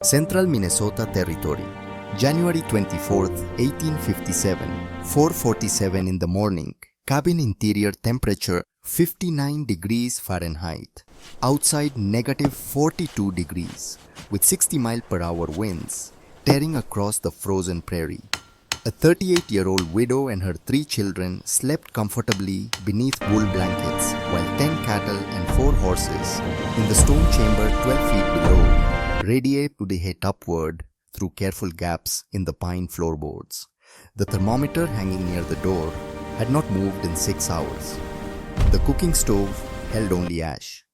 Central Minnesota Territory, January 24th, 1857, 4:47 in the morning, cabin interior temperature 59 degrees Fahrenheit, outside negative 42 degrees, with 60 mile per hour winds, tearing across the frozen prairie. A 38-year-old widow and her 3 children slept comfortably beneath wool blankets, while 10 cattle and 4 horses in the stone chamber 12 feet below radiate to the head upward through careful gaps in the pine floorboards. The thermometer hanging near the door had not moved in 6 hours. The cooking stove held only ash.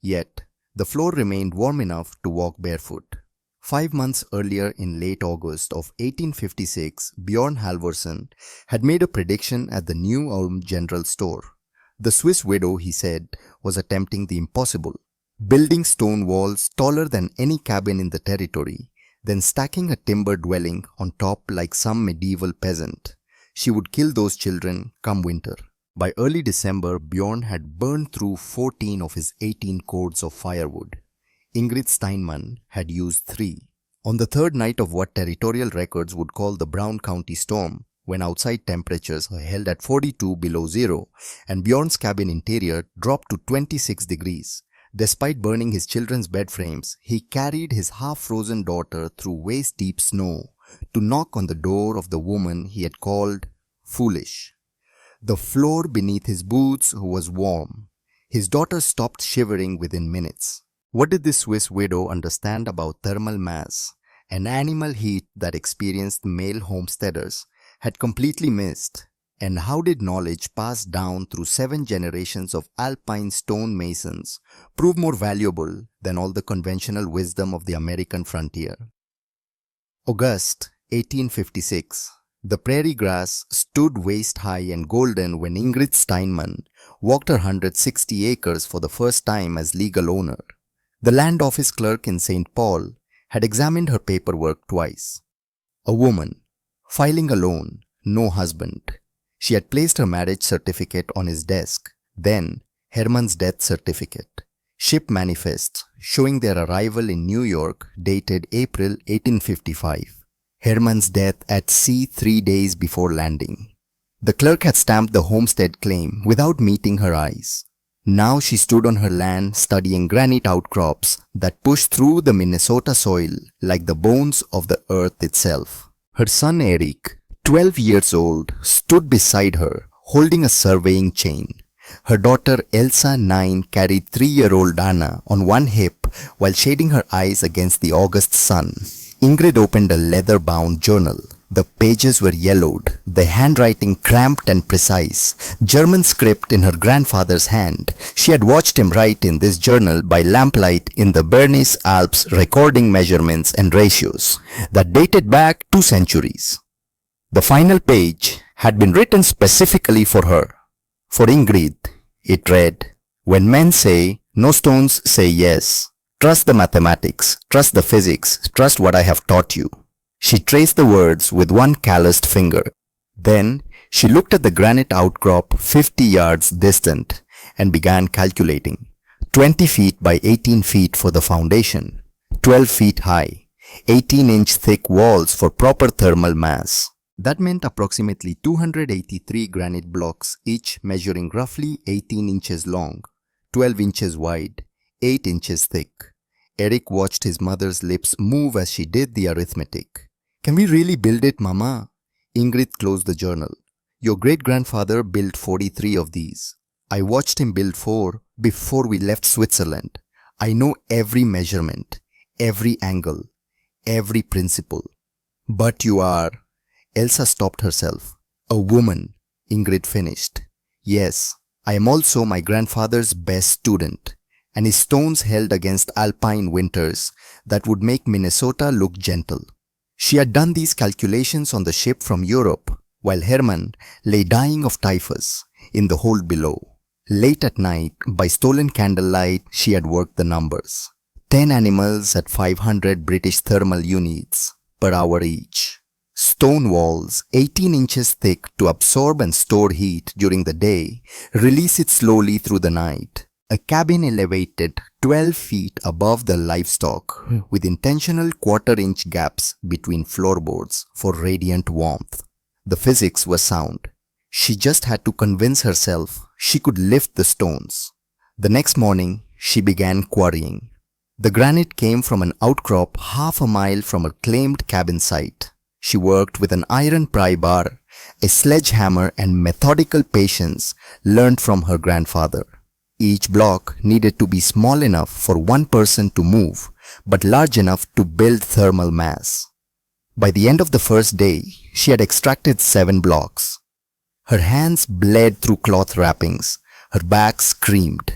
Yet, the floor remained warm enough to walk barefoot. 5 months earlier, in late August of 1856, Bjorn Halvorsen had made a prediction at the New Ulm General Store. The Swiss widow, he said, was attempting the impossible, building stone walls taller than any cabin in the territory, then stacking a timber dwelling on top like some medieval peasant. She would kill those children come winter. By early December, Bjorn had burned through 14 of his 18 cords of firewood. Ingrid Steinman had used 3. On the third night of what territorial records would call the Brown County storm, when outside temperatures are held at 42 below zero and Bjorn's cabin interior dropped to 26 degrees, despite burning his children's bed frames, he carried his half-frozen daughter through waist-deep snow to knock on the door of the woman he had called foolish. The floor beneath his boots was warm. His daughter stopped shivering within minutes. What did this Swiss widow understand about thermal mass, an animal heat that experienced male homesteaders had completely missed? And how did knowledge passed down through 7 generations of alpine stone masons prove more valuable than all the conventional wisdom of the American frontier? August 1856. The prairie grass stood waist-high and golden when Ingrid Steinman walked her 160 acres for the first time as legal owner. The land office clerk in St. Paul had examined her paperwork twice. A woman, filing alone, no husband. She had placed her marriage certificate on his desk, then Herman's death certificate, ship manifests showing their arrival in New York dated April 1855, Herman's death at sea 3 days before landing. The clerk had stamped the homestead claim without meeting her eyes. Now she stood on her land studying granite outcrops that pushed through the Minnesota soil like the bones of the earth itself. Her son Eric, 12 years old, stood beside her, holding a surveying chain. Her daughter Elsa, 9, carried 3-year-old Anna on one hip while shading her eyes against the August sun. Ingrid opened a leather-bound journal. The pages were yellowed, the handwriting cramped and precise, German script in her grandfather's hand. She had watched him write in this journal by lamplight in the Bernese Alps, recording measurements and ratios that dated back 2 centuries. The final page had been written specifically for her. For Ingrid, it read, "When men say, no stones say yes. Trust the mathematics, trust the physics, trust what I have taught you." She traced the words with one calloused finger. Then she looked at the granite outcrop 50 yards distant and began calculating. 20 feet by 18 feet for the foundation, 12 feet high, 18-inch thick walls for proper thermal mass. That meant approximately 283 granite blocks, each measuring roughly 18 inches long, 12 inches wide, 8 inches thick. Eric watched his mother's lips move as she did the arithmetic. "Can we really build it, Mama?" Ingrid closed the journal. "Your great-grandfather built 43 of these. I watched him build 4 before we left Switzerland. I know every measurement, every angle, every principle." "But you are..." Elsa stopped herself. "A woman," Ingrid finished. "Yes, I am also my grandfather's best student, and his stones held against alpine winters that would make Minnesota look gentle." She had done these calculations on the ship from Europe, while Herman lay dying of typhus in the hold below. Late at night, by stolen candlelight, she had worked the numbers. 10 animals at 500 British thermal units per hour each. Stone walls 18 inches thick to absorb and store heat during the day, release it slowly through the night. A cabin elevated 12 feet above the livestock with intentional quarter-inch gaps between floorboards for radiant warmth. The physics were sound. She just had to convince herself she could lift the stones. The next morning, she began quarrying. The granite came from an outcrop half a mile from her claimed cabin site. She worked with an iron pry bar, a sledgehammer, and methodical patience learned from her grandfather. Each block needed to be small enough for one person to move, but large enough to build thermal mass. By the end of the first day, she had extracted 7 blocks. Her hands bled through cloth wrappings. Her back screamed.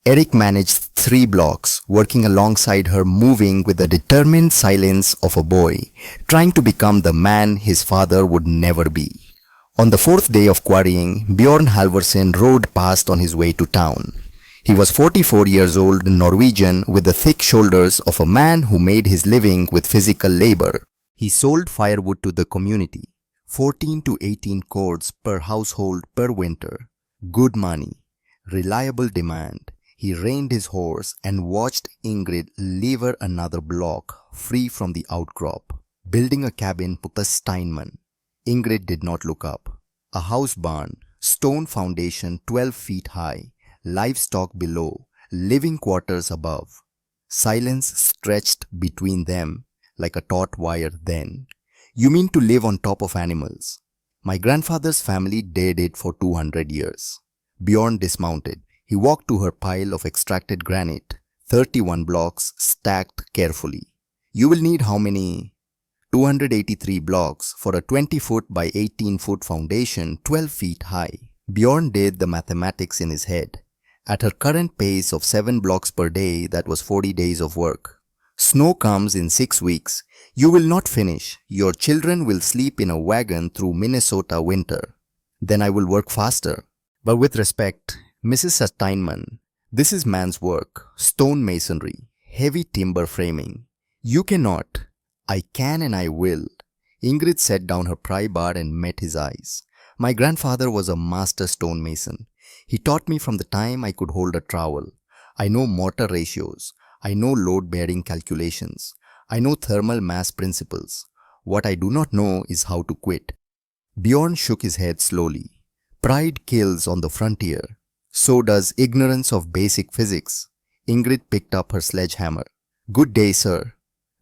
Eric managed 3 blocks, working alongside her, moving with the determined silence of a boy, trying to become the man his father would never be. On the 4th day of quarrying, Bjorn Halvorsen rode past on his way to town. He was 44 years old, Norwegian, with the thick shoulders of a man who made his living with physical labor. He sold firewood to the community, 14 to 18 cords per household per winter. Good money, reliable demand. He reined his horse and watched Ingrid lever another block free from the outcrop, building a cabin with a Steinman. Ingrid did not look up. A house barn, stone foundation 12 feet high, livestock below, living quarters above. Silence stretched between them like a taut wire then. You mean to live on top of animals? My grandfather's family did it for 200 years. Bjorn dismounted. He walked to her pile of extracted granite, 31 blocks stacked carefully. You will need how many? 283 blocks for a 20-foot by 18-foot foundation 12 feet high. Bjorn did the mathematics in his head. At her current pace of 7 blocks per day, that was 40 days of work. Snow comes in 6 weeks. You will not finish. Your children will sleep in a wagon through Minnesota winter. Then I will work faster. But with respect, Mrs. Steinman, this is man's work, stone masonry, heavy timber framing. You cannot. I can and I will. Ingrid set down her pry bar and met his eyes. My grandfather was a master stonemason. He taught me from the time I could hold a trowel. I know mortar ratios. I know load-bearing calculations. I know thermal mass principles. What I do not know is how to quit. Bjorn shook his head slowly. Pride kills on the frontier. So does ignorance of basic physics. Ingrid picked up her sledgehammer. Good day, sir.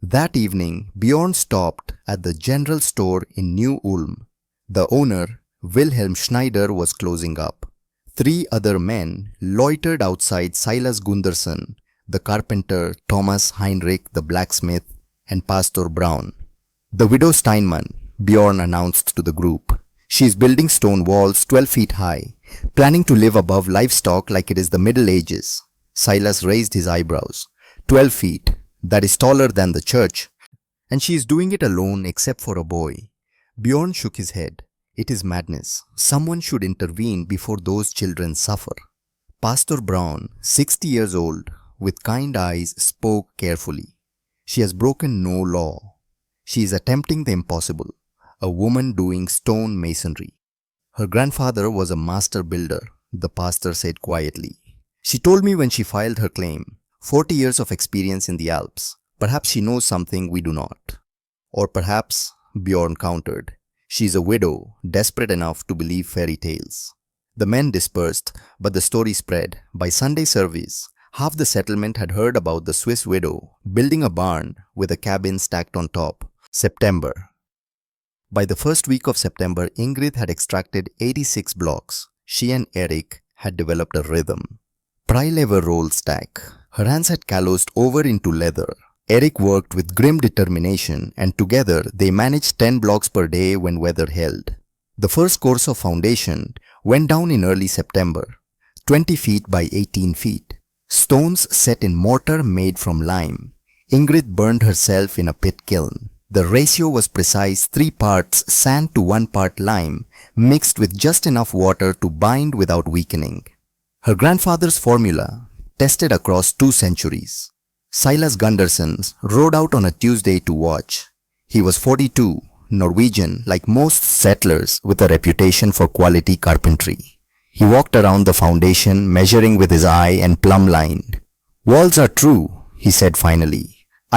That evening, Bjorn stopped at the general store in New Ulm. The owner, Wilhelm Schneider, was closing up. 3 other men loitered outside: Silas Gunderson, the carpenter, Thomas Heinrich, the blacksmith, and Pastor Braun. The widow Steinman, Bjorn announced to the group. She is building stone walls 12 feet high, planning to live above livestock like it is the Middle Ages. Silas raised his eyebrows. 12 feet, that is taller than the church. And she is doing it alone except for a boy. Bjorn shook his head. It is madness. Someone should intervene before those children suffer. Pastor Braun, 60 years old, with kind eyes, spoke carefully. She has broken no law. She is attempting the impossible. A woman doing stone masonry. Her grandfather was a master builder, the pastor said quietly. She told me when she filed her claim, 40 years of experience in the Alps. Perhaps she knows something we do not. Or perhaps, Bjorn countered, she is a widow, desperate enough to believe fairy tales. The men dispersed, but the story spread. By Sunday service, half the settlement had heard about the Swiss widow building a barn with a cabin stacked on top. September. By the first week of September, Ingrid had extracted 86 blocks. She and Eric had developed a rhythm. Pry lever roll stack. Her hands had calloused over into leather. Eric worked with grim determination, and together they managed 10 blocks per day when weather held. The first course of foundation went down in early September, 20 feet by 18 feet. Stones set in mortar made from lime. Ingrid burned herself in a pit kiln. The ratio was precise: 3 parts sand to 1 part lime, mixed with just enough water to bind without weakening. Her grandfather's formula, tested across 2 centuries. Silas Gunderson rode out on a Tuesday to watch. He was 42, Norwegian, like most settlers with a reputation for quality carpentry. He walked around the foundation, measuring with his eye and plumb line. "Walls are true," he said finally.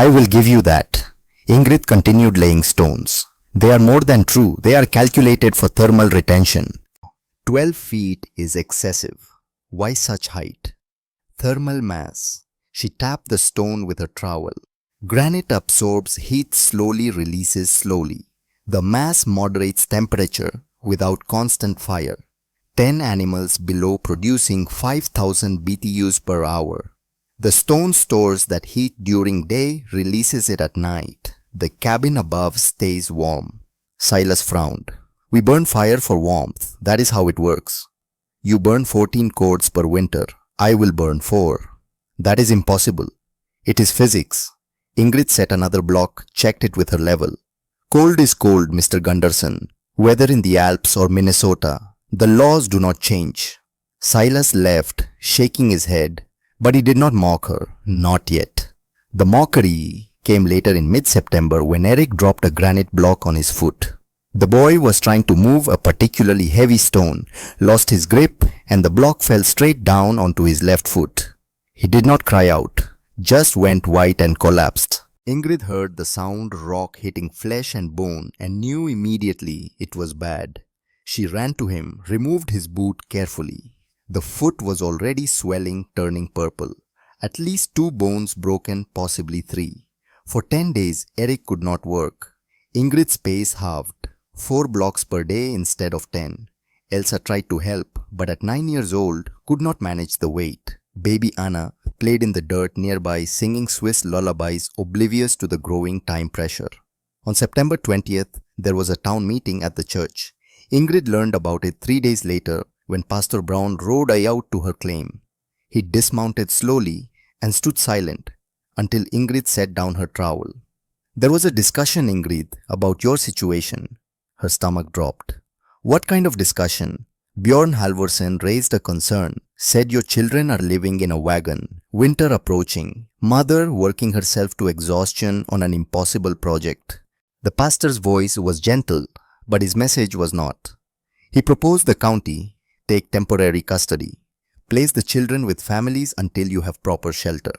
"I will give you that." Ingrid continued laying stones. "They are more than true. They are calculated for thermal retention." 12 feet is excessive. Why such height? Thermal mass. She tapped the stone with her trowel. Granite absorbs heat slowly, releases slowly. The mass moderates temperature without constant fire. 10 animals below producing 5,000 BTUs per hour. The stone stores that heat during day, releases it at night. The cabin above stays warm. Silas frowned. "We burn fire for warmth. That is how it works. You burn 14 cords per winter. I will burn 4. That is impossible. It is physics." Ingrid set another block, checked it with her level. "Cold is cold, Mr. Gunderson. Whether in the Alps or Minnesota, the laws do not change." Silas left, shaking his head, but he did not mock her. Not yet. The mockery came later in mid-September when Eric dropped a granite block on his foot. The boy was trying to move a particularly heavy stone, lost his grip, and the block fell straight down onto his left foot. He did not cry out, just went white and collapsed. Ingrid heard the sound rock hitting flesh and bone and knew immediately it was bad. She ran to him, removed his boot carefully. The foot was already swelling, turning purple. At least 2 bones broken, possibly 3. For 10 days, Eric could not work. Ingrid's pace halved. 4 blocks per day instead of 10. Elsa tried to help, but at 9 years old, could not manage the weight. Baby Anna played in the dirt nearby, singing Swiss lullabies, oblivious to the growing time pressure. On September 20th, there was a town meeting at the church. Ingrid learned about it 3 days later when Pastor Brown rode out to her claim. He dismounted slowly and stood silent until Ingrid set down her trowel. "There was a discussion, Ingrid, about your situation." Her stomach dropped. "What kind of discussion?" Bjorn Halvorsen raised a concern, said your children are living in a wagon, winter approaching, mother working herself to exhaustion on an impossible project. The pastor's voice was gentle, but his message was not. He proposed the county take temporary custody, place the children with families until you have proper shelter.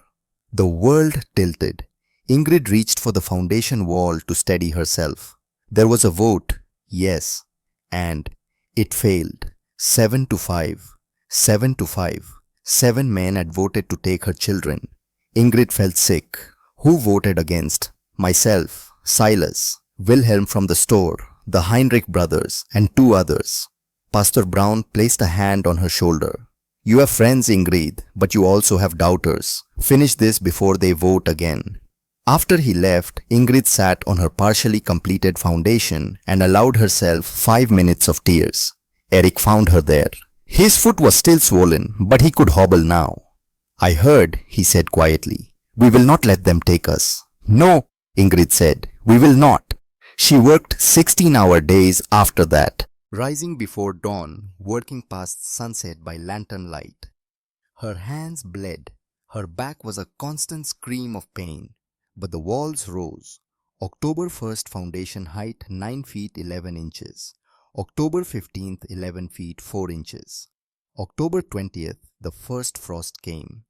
The world tilted. Ingrid reached for the foundation wall to steady herself. There was a vote, yes, and it failed. 7 to 5. 7 to 5. 7 men had voted to take her children. Ingrid felt sick. Who voted against? Myself, Silas, Wilhelm from the store, the Heinrich brothers, and 2 others. Pastor Brown placed a hand on her shoulder. "You have friends, Ingrid, but you also have doubters. Finish this before they vote again." After he left, Ingrid sat on her partially completed foundation and allowed herself 5 minutes of tears. Eric found her there. His foot was still swollen, but he could hobble now. "I heard," he said quietly. "We will not let them take us." "No," Ingrid said, "we will not." She worked 16-hour days after that, rising before dawn, working past sunset by lantern light. Her hands bled. Her back was a constant scream of pain. But the walls rose. October 1st foundation height 9 feet 11 inches. October 15th 11 feet 4 inches. October 20th the first frost came.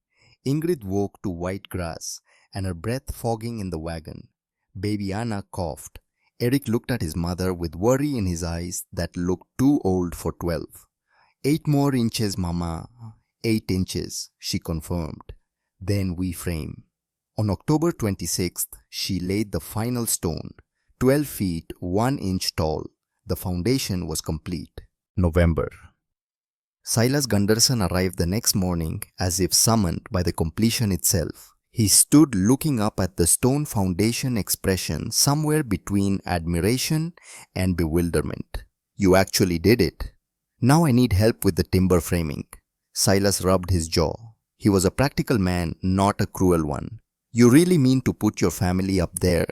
Ingrid woke to white grass and her breath fogging in the wagon. Baby Anna coughed. Eric looked at his mother with worry in his eyes that looked too old for 12. 8 more inches, Mama. 8 inches, she confirmed. Then we frame. On October 26th, she laid the final stone, 12 feet 1 inch tall. The foundation was complete. November. Silas Gunderson arrived the next morning as if summoned by the completion itself. He stood looking up at the stone foundation, expression somewhere between admiration and bewilderment. "You actually did it. Now I need help with the timber framing." Silas rubbed his jaw. He was a practical man, not a cruel one. "You really mean to put your family up there,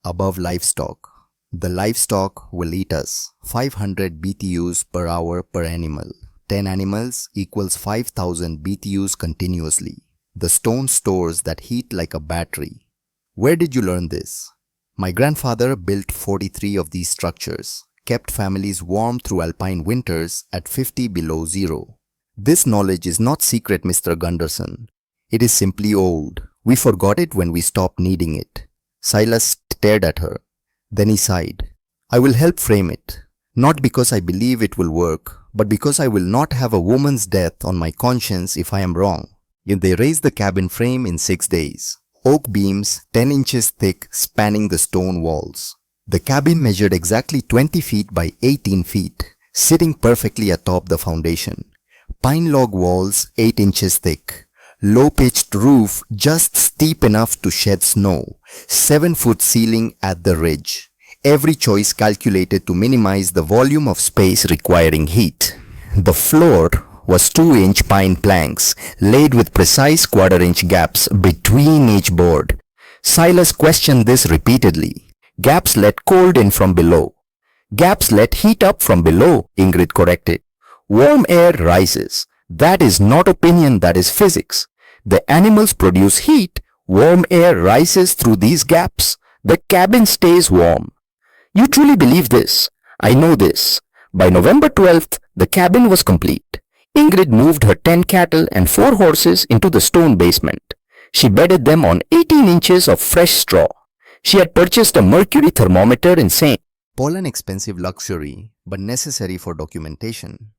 above livestock?" "The livestock will eat us. 500 BTUs per hour per animal. 10 animals equals 5,000 BTUs continuously. The stone stores that heat like a battery." "Where did you learn this?" "My grandfather built 43 of these structures, kept families warm through alpine winters at 50 below zero. This knowledge is not secret, Mr. Gunderson. It is simply old. We forgot it when we stopped needing it. Silas stared at her. Then he sighed. I will help frame it. Not because I believe it will work, but because I will not have a woman's death on my conscience if I am wrong. They raised the cabin frame in 6 days. Oak beams 10 inches thick spanning the stone walls. The cabin measured exactly 20 feet by 18 feet, sitting perfectly atop the foundation. Pine log walls 8 inches thick. Low-pitched roof just steep enough to shed snow. 7-foot ceiling at the ridge. Every choice calculated to minimize the volume of space requiring heat. The floor was 2-inch pine planks laid with precise quarter-inch gaps between each board. Silas questioned this repeatedly. Gaps let cold in from below. Gaps let heat up from below, Ingrid corrected. Warm air rises. That is not opinion, that is physics. The animals produce heat. Warm air rises through these gaps. The cabin stays warm. You truly believe this? I know this. By November 12th, the cabin was complete. Ingrid moved her 10 cattle and 4 horses into the stone basement. She bedded them on 18 inches of fresh straw. She had purchased a mercury thermometer in St. Paul, an expensive luxury, but necessary for documentation.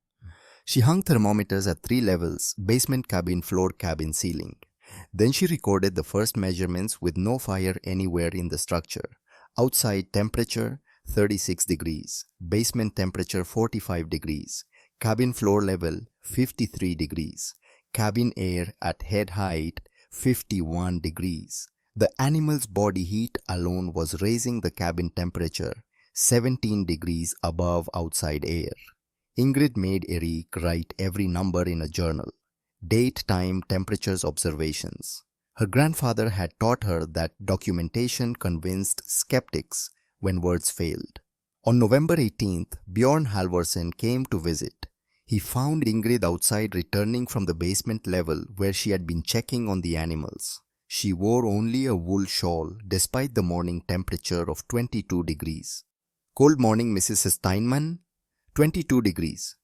She hung thermometers at 3 levels, basement cabin, floor, cabin, ceiling. Then she recorded the first measurements with no fire anywhere in the structure. Outside temperature 36 degrees, basement temperature 45 degrees, cabin floor level 53 degrees, cabin air at head height 51 degrees. The animal's body heat alone was raising the cabin temperature 17 degrees above outside air. Ingrid made Eric write every number in a journal. Date, time, temperatures, observations. Her grandfather had taught her that documentation convinced skeptics when words failed. On November 18th, Bjorn Halvorsen came to visit. He found Ingrid outside returning from the basement level where she had been checking on the animals. She wore only a wool shawl despite the morning temperature of 22 degrees. Cold morning, Mrs. Steinman? 22 degrees.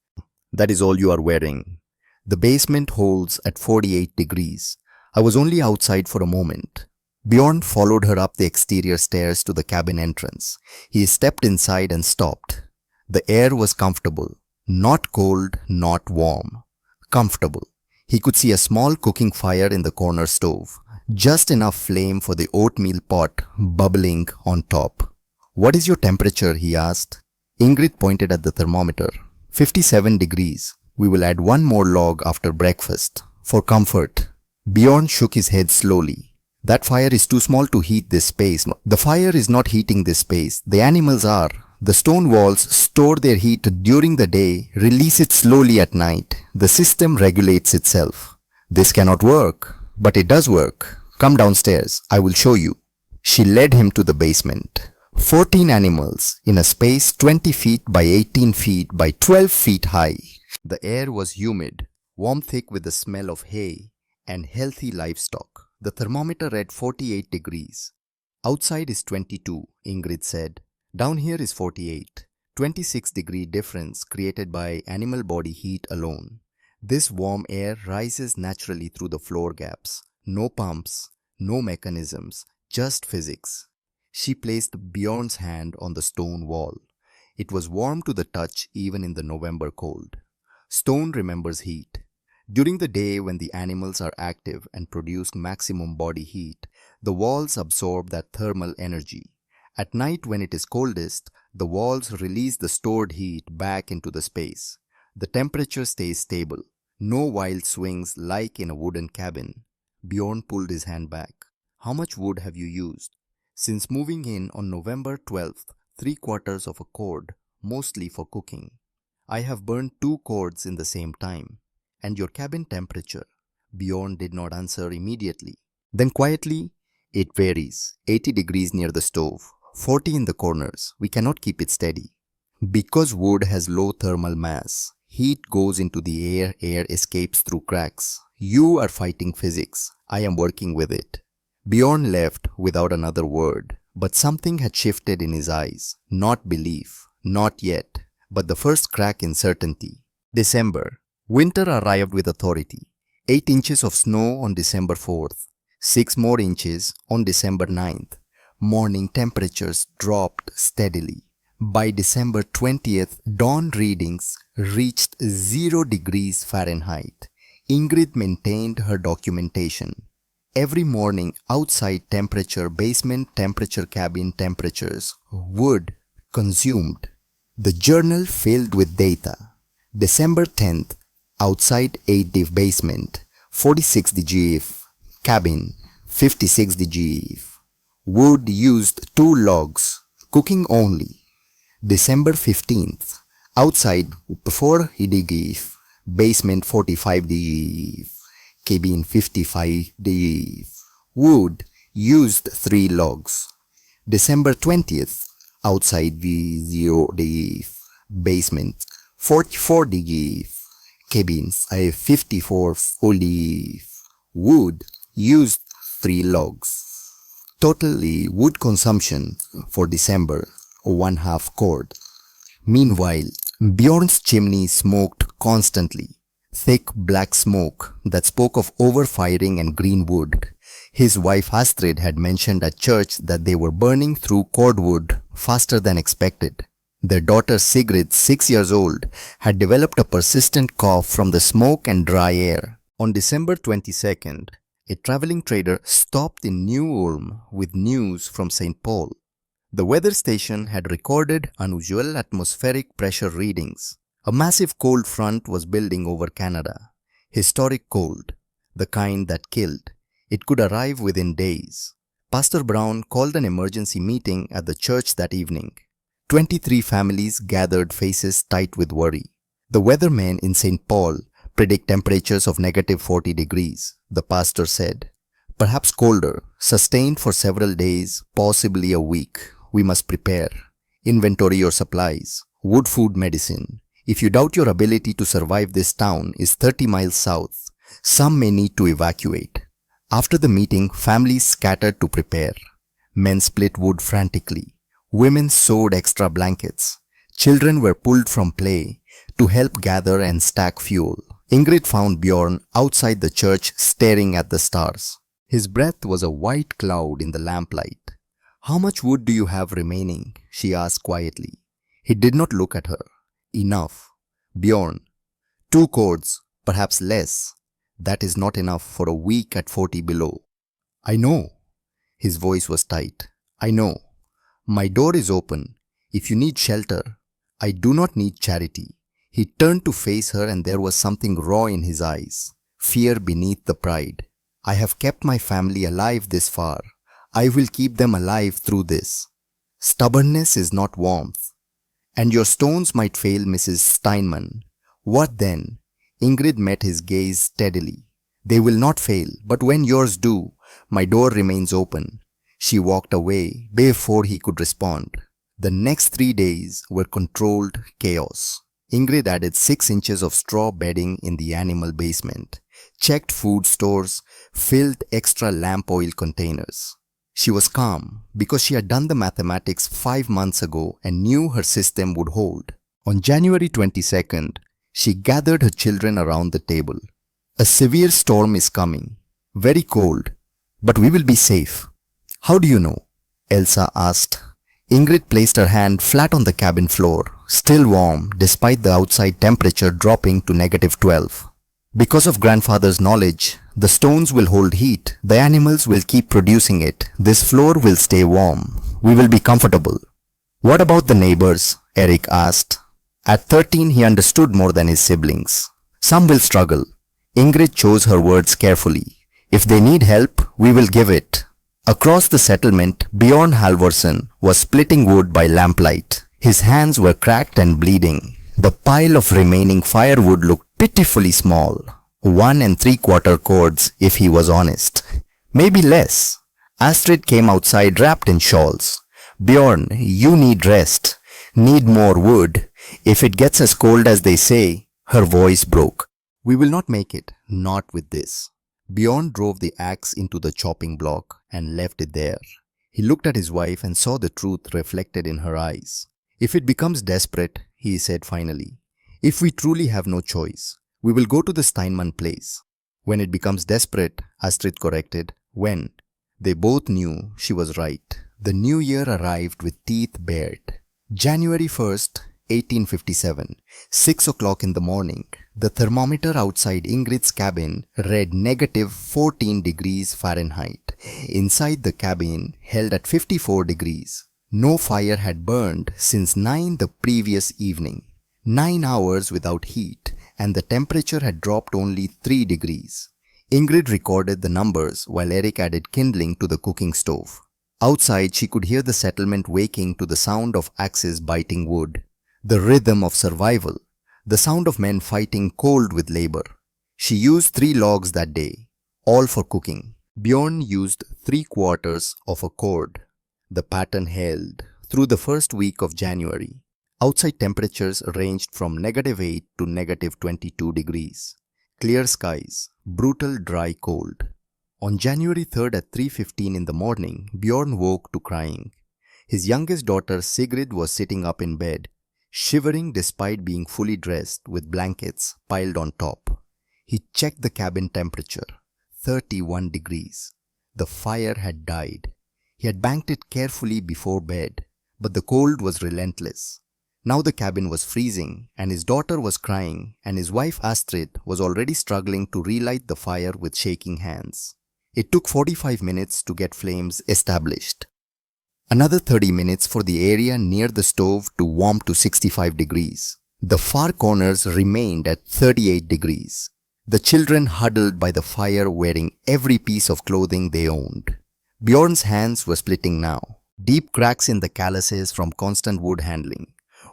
That is all you are wearing. The basement holds at 48 degrees. I was only outside for a moment. Bjorn followed her up the exterior stairs to the cabin entrance. He stepped inside and stopped. The air was comfortable. Not cold, not warm. Comfortable. He could see a small cooking fire in the corner stove. Just enough flame for the oatmeal pot bubbling on top. What is your temperature? He asked. Ingrid pointed at the thermometer. 57 degrees. We will add 1 more log after breakfast. For comfort. Bjorn shook his head slowly. That fire is too small to heat this space. The fire is not heating this space. The animals are. The stone walls store their heat during the day, release it slowly at night. The system regulates itself. This cannot work. But it does work. Come downstairs. I will show you. She led him to the basement. 14 animals in a space 20 feet by 18 feet by 12 feet high. The air was humid, warm thick with the smell of hay and healthy livestock. The thermometer read 48 degrees. Outside is 22, Ingrid said. Down here is 48. 26-degree difference created by animal body heat alone. This warm air rises naturally through the floor gaps. No pumps, no mechanisms, just physics. She placed Bjorn's hand on the stone wall. It was warm to the touch even in the November cold. Stone remembers heat. During the day when the animals are active and produce maximum body heat, the walls absorb that thermal energy. At night when it is coldest, the walls release the stored heat back into the space. The temperature stays stable. No wild swings like in a wooden cabin. Bjorn pulled his hand back. How much wood have you used? Since moving in on November 12th, 3/4 of a cord, mostly for cooking. I have burned 2 cords in the same time. And your cabin temperature? Bjorn did not answer immediately. Then quietly, it varies. 80 degrees near the stove, 40 in the corners. We cannot keep it steady. Because wood has low thermal mass, heat goes into the air, air escapes through cracks. You are fighting physics. I am working with it. Bjorn left without another word, but something had shifted in his eyes. Not belief, not yet, but the first crack in certainty. December. Winter arrived with authority. 8 inches of snow on December 4th, 6 more inches on December 9th. Morning temperatures dropped steadily. By December 20th, dawn readings reached 0 degrees Fahrenheit. Ingrid maintained her documentation. Every morning, outside temperature, basement temperature, cabin temperatures, wood consumed. The journal filled with data. December 10th, outside 8 div basement, 46 dgf, cabin, 56 dgf. Wood used 2 logs, cooking only. December 15th, outside 4 dgf, basement 45 dgf, cabin 55 dgf. Wood used 3 logs. December 20th, outside V0 dgf, basement 44 dgf, cabins 54 dgf. Wood used 3 logs. Totally wood consumption for December, 1/2 cord. Meanwhile, Bjorn's chimney smoked constantly. Thick black smoke that spoke of overfiring and green wood. His wife Astrid had mentioned at church that they were burning through cordwood faster than expected. Their daughter Sigrid, 6 years old, had developed a persistent cough from the smoke and dry air. On December 22nd, a traveling trader stopped in New Ulm with news from St. Paul. The weather station had recorded unusual atmospheric pressure readings. A massive cold front was building over Canada. Historic cold, the kind that killed. It could arrive within days. Pastor Brown called an emergency meeting at the church that evening. 23 families gathered, faces tight with worry. The weathermen in St. Paul predict temperatures of -40 degrees, the pastor said. Perhaps colder, sustained for several days, possibly a week. We must prepare. Inventory your supplies. Wood, food, medicine. If you doubt your ability to survive, this town is 30 miles south. Some may need to evacuate. After the meeting, families scattered to prepare. Men split wood frantically. Women sewed extra blankets. Children were pulled from play to help gather and stack fuel. Ingrid found Bjorn outside the church staring at the stars. His breath was a white cloud in the lamplight. "How much wood do you have remaining?" she asked quietly. He did not look at her. "Enough." "Bjorn, 2 cords, perhaps less. That is not enough for a week at 40 below." "I know." His voice was tight. "I know. My door is open. If you need shelter, I do not need charity." He turned to face her and there was something raw in his eyes. Fear beneath the pride. "I have kept my family alive this far. I will keep them alive through this. Stubbornness is not warmth. And your stones might fail, Mrs. Steinman. What then?" Ingrid met his gaze steadily. "They will not fail, but when yours do, my door remains open." She walked away before he could respond. The next 3 days were controlled chaos. Ingrid added 6 inches of straw bedding in the animal basement, checked food stores, filled extra lamp oil containers. She was calm because she had done the mathematics 5 months ago and knew her system would hold. On January 22nd, she gathered her children around the table. "A severe storm is coming. Very cold, but we will be safe." "How do you know?" Elsa asked. Ingrid placed her hand flat on the cabin floor, still warm despite the outside temperature dropping to -12. "Because of grandfather's knowledge, the stones will hold heat. The animals will keep producing it. This floor will stay warm. We will be comfortable." "What about the neighbors?" Eric asked. At 13, he understood more than his siblings. "Some will struggle." Ingrid chose her words carefully. "If they need help, we will give it." Across the settlement, Bjorn Halvorsen was splitting wood by lamplight. His hands were cracked and bleeding. The pile of remaining firewood looked pitifully small. 1 3/4 cords if he was honest. Maybe less. Astrid came outside wrapped in shawls. "Bjorn, you need rest. Need more wood. If it gets as cold as they say." Her voice broke. "We will not make it. Not with this." Bjorn drove the axe into the chopping block and left it there. He looked at his wife and saw the truth reflected in her eyes. "If it becomes desperate," he said finally, "if we truly have no choice, We will go to the Steinmann place. When it becomes desperate, Astrid corrected. When? They both knew she was right. The new year arrived with teeth bared. January 1st, 1857, 6 o'clock in the morning. The thermometer outside Ingrid's cabin read negative 14 degrees Fahrenheit. Inside the cabin held at 54 degrees. No fire had burned since 9 the previous evening. 9 hours without heat, and the temperature had dropped only 3 degrees. Ingrid recorded the numbers while Eric added kindling to the cooking stove. Outside, she could hear the settlement waking to the sound of axes biting wood. The rhythm of survival, the sound of men fighting cold with labor. She used 3 logs that day, all for cooking. Bjorn used 3/4 of a cord. The pattern held through the first week of January. Outside temperatures ranged from -8 to -22 degrees. Clear skies, brutal dry cold. On January 3rd at 3:15 in the morning, Bjorn woke to crying. His youngest daughter Sigrid was sitting up in bed, shivering despite being fully dressed with blankets piled on top. He checked the cabin temperature, 31 degrees. The fire had died. He had banked it carefully before bed, but the cold was relentless. Now the cabin was freezing, and his daughter was crying, and his wife Astrid was already struggling to relight the fire with shaking hands. It took 45 minutes to get flames established. Another 30 minutes for the area near the stove to warm to 65 degrees. The far corners remained at 38 degrees. The children huddled by the fire wearing every piece of clothing they owned. Bjorn's hands were splitting now, deep cracks in the calluses from constant wood handling.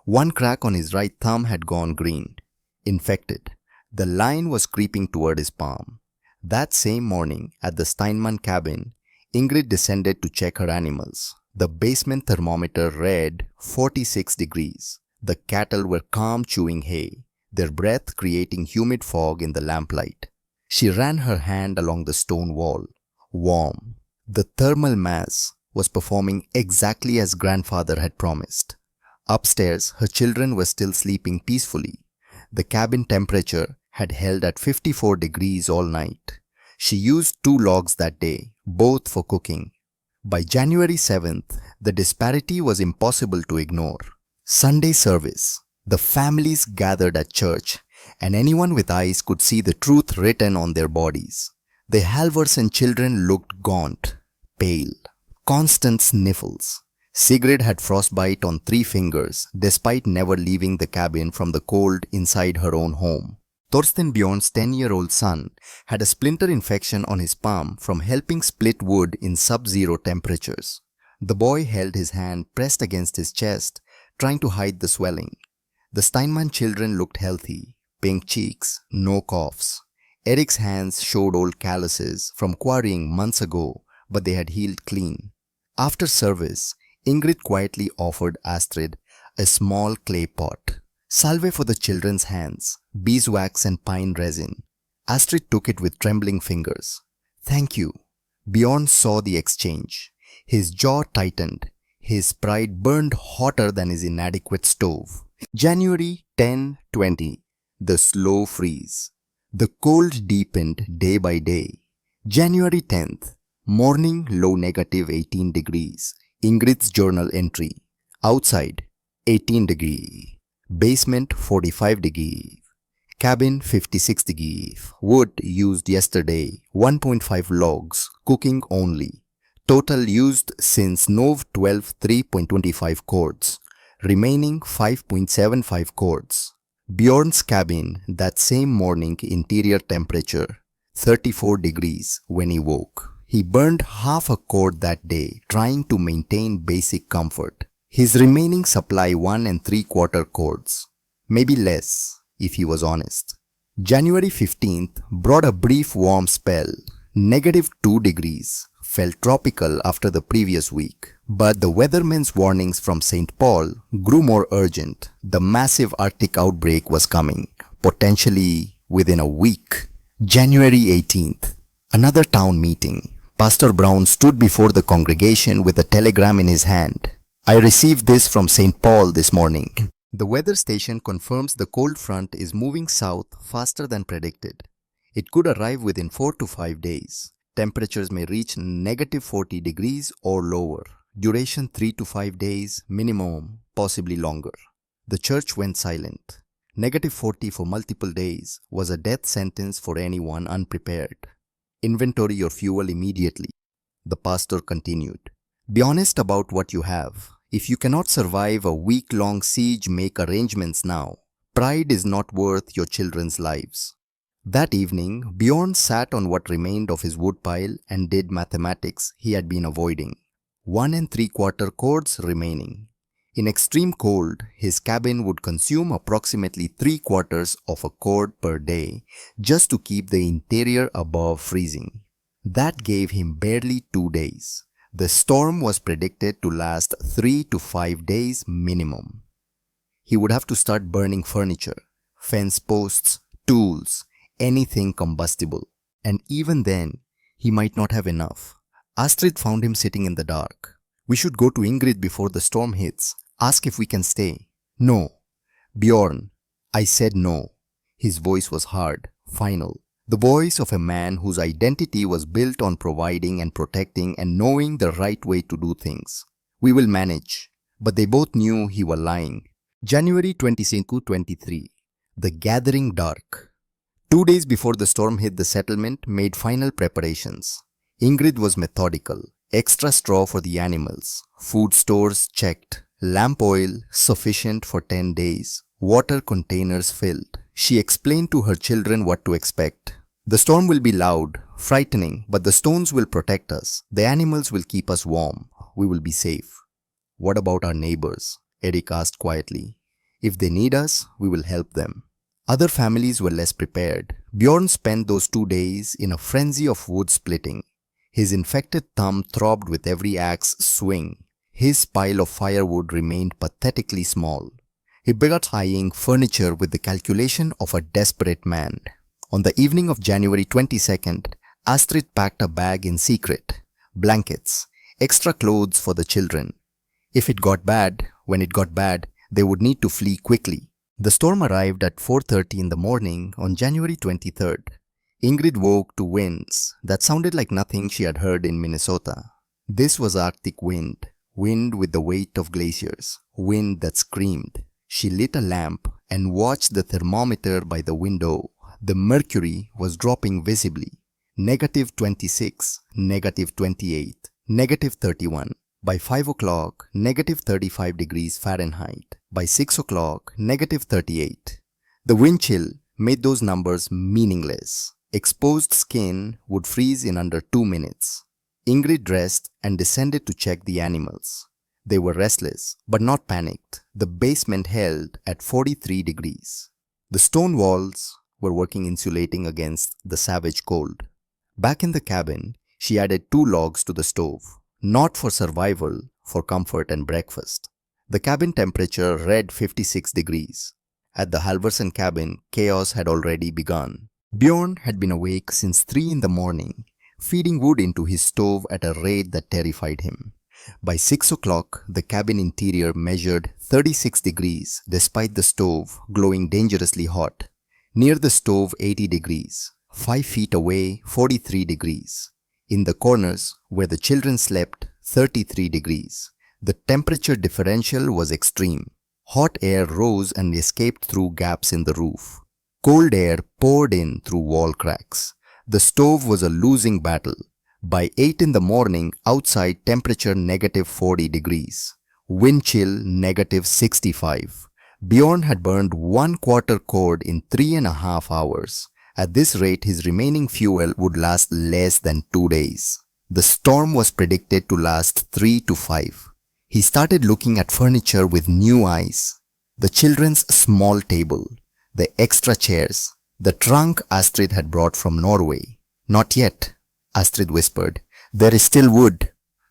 One crack on his right thumb had gone green, infected. The line was creeping toward his palm. That same morning, at the Steinmann cabin, Ingrid descended to check her animals. The basement thermometer read 46 degrees. The cattle were calm chewing hay, their breath creating humid fog in the lamplight. She ran her hand along the stone wall. Warm. The thermal mass was performing exactly as grandfather had promised. Upstairs, her children were still sleeping peacefully. The cabin temperature had held at 54 degrees all night. She used 2 logs that day, both for cooking. By January 7th, the disparity was impossible to ignore. Sunday service. The families gathered at church, and anyone with eyes could see the truth written on their bodies. The Halvorsen children looked gaunt, pale, constant sniffles. Sigrid had frostbite on 3 fingers, despite never leaving the cabin from the cold inside her own home. Thorsten Bjorn's 10-year-old son had a splinter infection on his palm from helping split wood in sub-zero temperatures. The boy held his hand pressed against his chest, trying to hide the swelling. The Steinmann children looked healthy, pink cheeks, no coughs. Eric's hands showed old calluses from quarrying months ago, but they had healed clean. After service, Ingrid quietly offered Astrid a small clay pot. Salve for the children's hands, beeswax and pine resin. Astrid took it with trembling fingers. Thank you. Bjorn saw the exchange. His jaw tightened. His pride burned hotter than his inadequate stove. January 10-20. The slow freeze. The cold deepened day by day. January 10th. Morning low -18 degrees. Ingrid's journal entry. Outside 18 degree. Basement 45 degree. Cabin 56 degree. Wood used yesterday 1.5 logs. Cooking only. Total used since Nov 12 3.25 cords. Remaining 5.75 cords. Bjorn's cabin that same morning interior temperature 34 degrees when he woke. He burned half a cord that day trying to maintain basic comfort. His remaining supply 1 3/4 cords. Maybe less if he was honest. January 15th brought a brief warm spell. -2 degrees. Felt tropical after the previous week. But the weatherman's warnings from St. Paul grew more urgent. The massive Arctic outbreak was coming, potentially within a week. January 18th. Another town meeting. Pastor Brown stood before the congregation with a telegram in his hand. I received this from St. Paul this morning. The weather station confirms the cold front is moving south faster than predicted. It could arrive within 4 to 5 days. Temperatures may reach negative 40 degrees or lower. Duration 3 to 5 days, minimum, possibly longer. The church went silent. Negative 40 for multiple days was a death sentence for anyone unprepared. Inventory your fuel immediately. The pastor continued. Be honest about what you have. If you cannot survive a week-long siege, make arrangements now. Pride is not worth your children's lives. That evening, Bjorn sat on what remained of his woodpile and did mathematics he had been avoiding. 1 3/4 cords remaining. In extreme cold, his cabin would consume approximately 3/4 of a cord per day just to keep the interior above freezing. That gave him barely 2 days. The storm was predicted to last 3 to 5 days minimum. He would have to start burning furniture, fence posts, tools, anything combustible. And even then, he might not have enough. Astrid found him sitting in the dark. We should go to Ingrid before the storm hits. Ask if we can stay. No. Bjorn, I said no. His voice was hard, final. The voice of a man whose identity was built on providing and protecting and knowing the right way to do things. We will manage. But they both knew he was lying. January 25-23. The gathering dark. 2 days before the storm hit the settlement, made final preparations. Ingrid was methodical. Extra straw for the animals. Food stores checked. Lamp oil sufficient for 10 days. Water containers filled. She explained to her children what to expect. The storm will be loud, frightening, but the stones will protect us. The animals will keep us warm. We will be safe. What about our neighbors? Eric asked quietly. If they need us, we will help them. Other families were less prepared. Bjorn spent those 2 days in a frenzy of wood splitting. His infected thumb throbbed with every axe swing. His pile of firewood remained pathetically small. He began eyeing furniture with the calculation of a desperate man. On the evening of January 22nd, Astrid packed a bag in secret. Blankets, extra clothes for the children. If it got bad, when it got bad, they would need to flee quickly. The storm arrived at 4:30 in the morning on January 23rd. Ingrid woke to winds that sounded like nothing she had heard in Minnesota. This was Arctic wind, wind with the weight of glaciers, wind that screamed. She lit a lamp and watched the thermometer by the window. The mercury was dropping visibly. Negative 26, negative 28, negative 31. By 5 o'clock, negative 35 degrees Fahrenheit. By 6 o'clock, negative 38. The wind chill made those numbers meaningless. Exposed skin would freeze in under 2 minutes. Ingrid dressed and descended to check the animals. They were restless, but not panicked. The basement held at 43 degrees. The stone walls were working insulating against the savage cold. Back in the cabin, she added 2 logs to the stove. Not for survival, for comfort and breakfast. The cabin temperature read 56 degrees. At the Halverson cabin, chaos had already begun. Bjorn had been awake since 3 in the morning, feeding wood into his stove at a rate that terrified him. By 6 o'clock, the cabin interior measured 36 degrees despite the stove glowing dangerously hot. Near the stove 80 degrees. 5 feet away 43 degrees. In the corners where the children slept 33 degrees. The temperature differential was extreme. Hot air rose and escaped through gaps in the roof. Cold air poured in through wall cracks. The stove was a losing battle. By 8 in the morning, outside temperature negative 40 degrees. Wind chill negative 65. Bjorn had burned 1/4 cord in 3.5 hours. At this rate, his remaining fuel would last less than 2 days. The storm was predicted to last 3 to 5. He started looking at furniture with new eyes. The children's small table, the extra chairs, the trunk Astrid had brought from Norway. Not yet, Astrid whispered. There is still wood.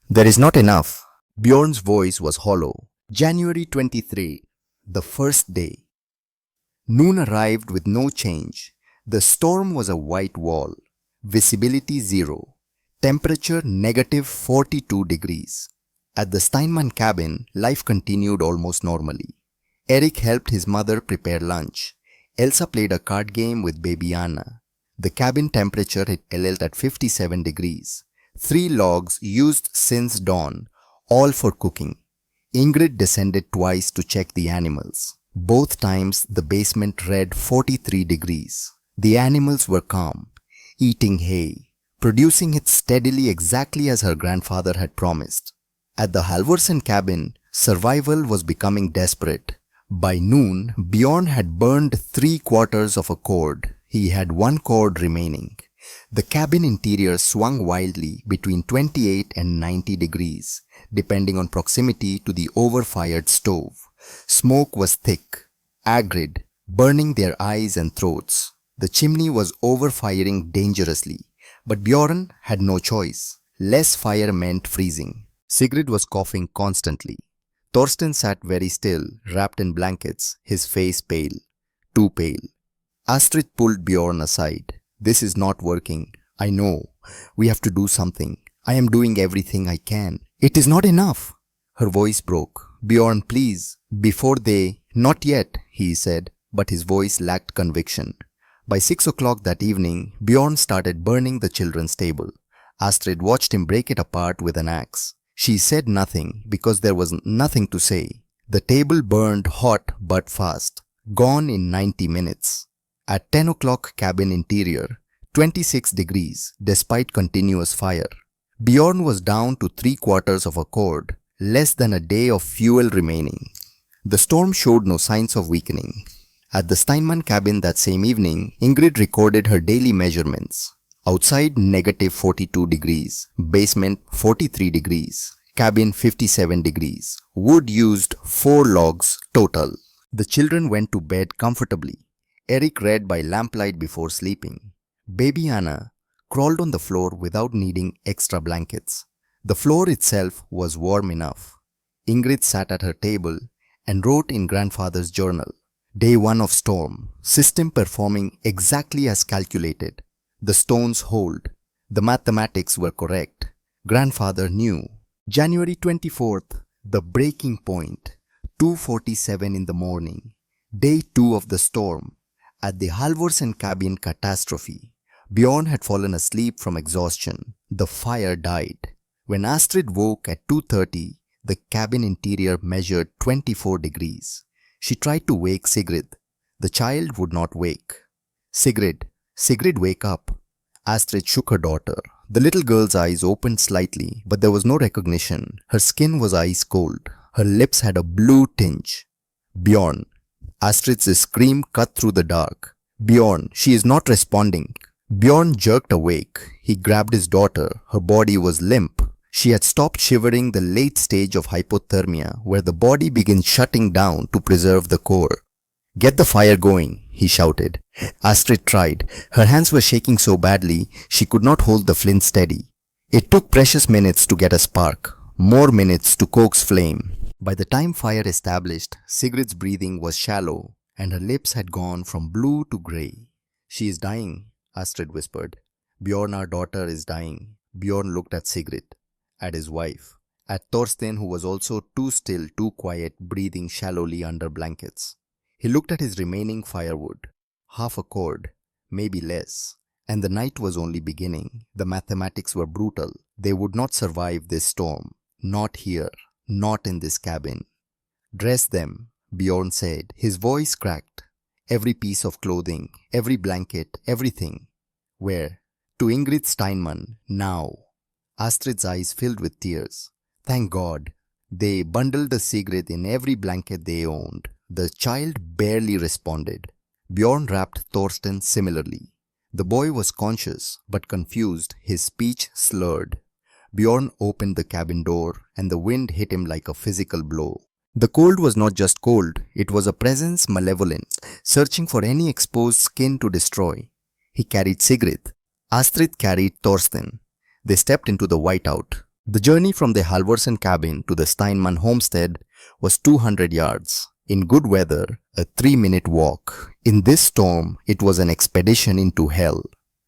There is not enough. Bjorn's voice was hollow. January 23, the first day. Noon arrived with no change. The storm was a white wall. Visibility 0. Temperature negative 42 degrees. At the Steinman cabin, life continued almost normally. Eric helped his mother prepare lunch. Elsa played a card game with baby Anna. The cabin temperature had held at 57 degrees. 3 logs used since dawn, all for cooking. Ingrid descended twice to check the animals. Both times the basement read 43 degrees. The animals were calm, eating hay, producing it steadily exactly as her grandfather had promised. At the Halvorsen cabin, survival was becoming desperate. By noon, Bjorn had burned 3/4 of a cord. He had 1 cord remaining. The cabin interior swung wildly between 28 and 90 degrees, depending on proximity to the overfired stove. Smoke was thick, acrid, burning their eyes and throats. The chimney was overfiring dangerously, but Bjorn had no choice. Less fire meant freezing. Sigrid was coughing constantly. Thorsten sat very still, wrapped in blankets, his face pale, too pale. Astrid pulled Bjorn aside. "This is not working. I know. We have to do something. I am doing everything I can. It is not enough." Her voice broke. "Bjorn, please." "Before they—" "Not yet," he said, but his voice lacked conviction. By 6 o'clock that evening, Bjorn started burning the children's table. Astrid watched him break it apart with an axe. She said nothing because there was nothing to say. The table burned hot but fast, gone in 90 minutes. At 10 o'clock cabin interior, 26 degrees despite continuous fire. Bjorn was down to 3/4 of a cord, less than a day of fuel remaining. The storm showed no signs of weakening. At the Steinmann cabin that same evening, Ingrid recorded her daily measurements. Outside -42 degrees, basement 43 degrees, cabin 57 degrees. Wood used 4 logs total. The children went to bed comfortably. Eric read by lamplight before sleeping. Baby Anna crawled on the floor without needing extra blankets. The floor itself was warm enough. Ingrid sat at her table and wrote in grandfather's journal. Day 1 of storm. System performing exactly as calculated. The stones hold. The mathematics were correct. Grandfather knew. January 24th, the breaking point. 2:47 in the morning. Day 2 of the storm. At the Halvorsen cabin catastrophe. Bjorn had fallen asleep from exhaustion. The fire died. When Astrid woke at 2:30, the cabin interior measured 24 degrees. She tried to wake Sigrid. The child would not wake. Sigrid, wake up." Astrid shook her daughter. The little girl's eyes opened slightly, but there was no recognition. Her skin was ice cold. Her lips had a blue tinge. "Bjorn." Astrid's scream cut through the dark. "Bjorn, she is not responding." Bjorn jerked awake. He grabbed his daughter. Her body was limp. She had stopped shivering, the late stage of hypothermia, where the body begins shutting down to preserve the core. "Get the fire going," he shouted. Astrid tried. Her hands were shaking so badly she could not hold the flint steady. It took precious minutes to get a spark, more minutes to coax flame. By the time fire established, Sigrid's breathing was shallow and her lips had gone from blue to grey. "She is dying," Astrid whispered. "Bjorn, our daughter, is dying." Bjorn looked at Sigrid, at his wife, at Thorsten, who was also too still, too quiet, breathing shallowly under blankets. He looked at his remaining firewood. Half a cord, maybe less. And the night was only beginning. The mathematics were brutal. They would not survive this storm. Not here. Not in this cabin. "Dress them," Bjorn said. His voice cracked. "Every piece of clothing, every blanket, everything." "Where?" "To Ingrid Steinmann, now." Astrid's eyes filled with tears. Thank God. They bundled the Sigrid in every blanket they owned. The child barely responded. Bjorn wrapped Thorsten similarly. The boy was conscious but confused, his speech slurred. Bjorn opened the cabin door and the wind hit him like a physical blow. The cold was not just cold, it was a presence malevolent, searching for any exposed skin to destroy. He carried Sigrid. Astrid carried Thorsten. They stepped into the whiteout. The journey from the Halvorsen cabin to the Steinmann homestead was 200 yards. In good weather, a 3-minute walk. In this storm, it was an expedition into hell.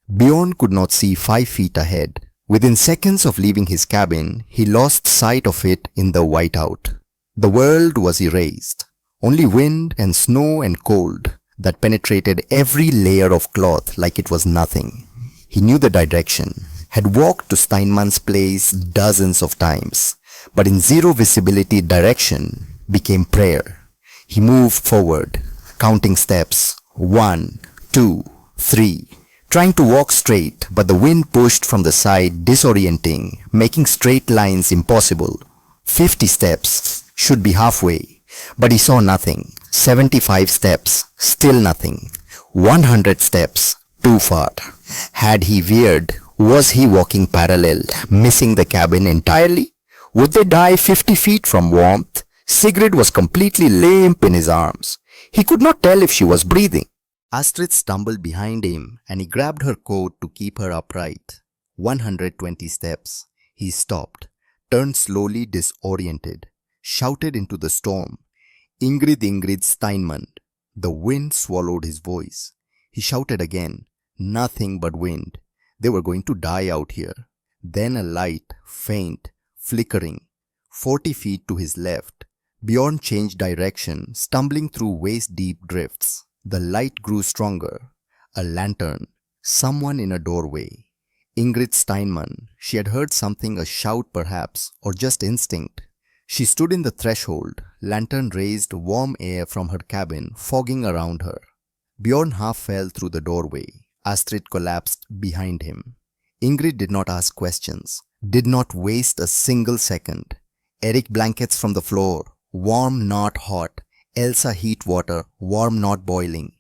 Bjorn could not see 5 feet ahead. Within seconds of leaving his cabin, he lost sight of it in the whiteout. The world was erased. Only wind and snow and cold that penetrated every layer of cloth like it was nothing. He knew the direction, had walked to Steinmann's place dozens of times, but in zero visibility direction became prayer. He moved forward, counting steps, 1, 2, 3, trying to walk straight, but the wind pushed from the side, disorienting, making straight lines impossible. 50 steps should be halfway, but he saw nothing. 75 steps, still nothing. 100 steps, too far. Had he veered, was he walking parallel, missing the cabin entirely? Would they die 50 feet from warmth? Sigrid was completely limp in his arms. He could not tell if she was breathing. Astrid stumbled behind him and he grabbed her coat to keep her upright. 120 steps. He stopped, turned slowly disoriented, shouted into the storm. Ingrid Steinmann. The wind swallowed his voice. He shouted again. Nothing but wind. They were going to die out here. Then a light, faint, flickering. 40 feet to his left. Bjorn changed direction, stumbling through waist-deep drifts. The light grew stronger. A lantern. Someone in a doorway. Ingrid Steinmann. She had heard something, a shout perhaps, or just instinct. She stood in the threshold. Lantern raised warm air from her cabin, fogging around her. Bjorn half fell through the doorway. Astrid collapsed behind him. Ingrid did not ask questions, did not waste a single second. Eric blankets from the floor, warm not hot. Elsa heat water, warm not boiling.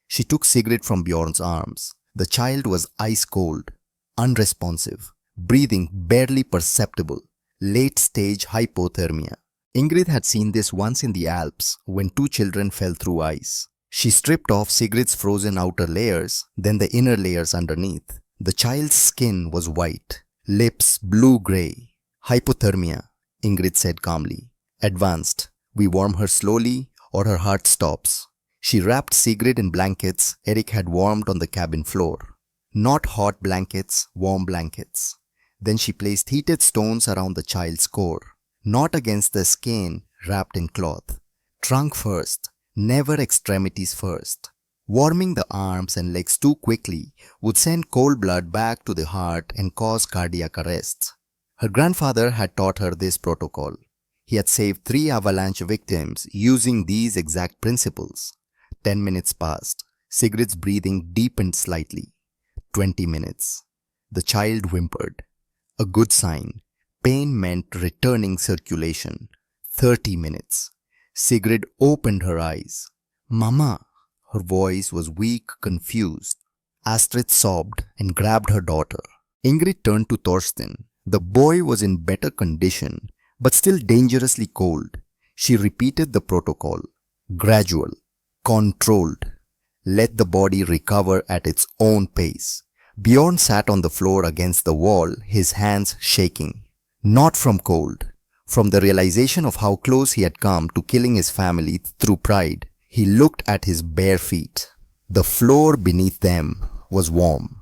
She took Sigrid from Bjorn's arms. The child was ice cold, unresponsive, breathing barely perceptible, late stage hypothermia. Ingrid had seen this once in the Alps when two children fell through ice. She stripped off Sigrid's frozen outer layers, then the inner layers underneath. The child's skin was white, lips blue-gray. Hypothermia, Ingrid said calmly. Advanced. We warm her slowly or her heart stops. She wrapped Sigrid in blankets Eric had warmed on the cabin floor. Not hot blankets, warm blankets. Then she placed heated stones around the child's core, not against the skin wrapped in cloth. Trunk first, never extremities first. Warming the arms and legs too quickly would send cold blood back to the heart and cause cardiac arrests. Her grandfather had taught her this protocol. He had saved 3 avalanche victims using these exact principles. 10 minutes passed. Sigrid's breathing deepened slightly. 20 minutes. The child whimpered. A good sign. Pain meant returning circulation. 30 minutes. Sigrid opened her eyes. Mama. Her voice was weak, confused. Astrid sobbed and grabbed her daughter. Ingrid turned to Thorsten. The boy was in better condition, but still dangerously cold. She repeated the protocol. Gradual. Controlled. Let the body recover at its own pace. Bjorn sat on the floor against the wall, his hands shaking. Not from cold. From the realization of how close he had come to killing his family through pride. He looked at his bare feet. The floor beneath them was warm.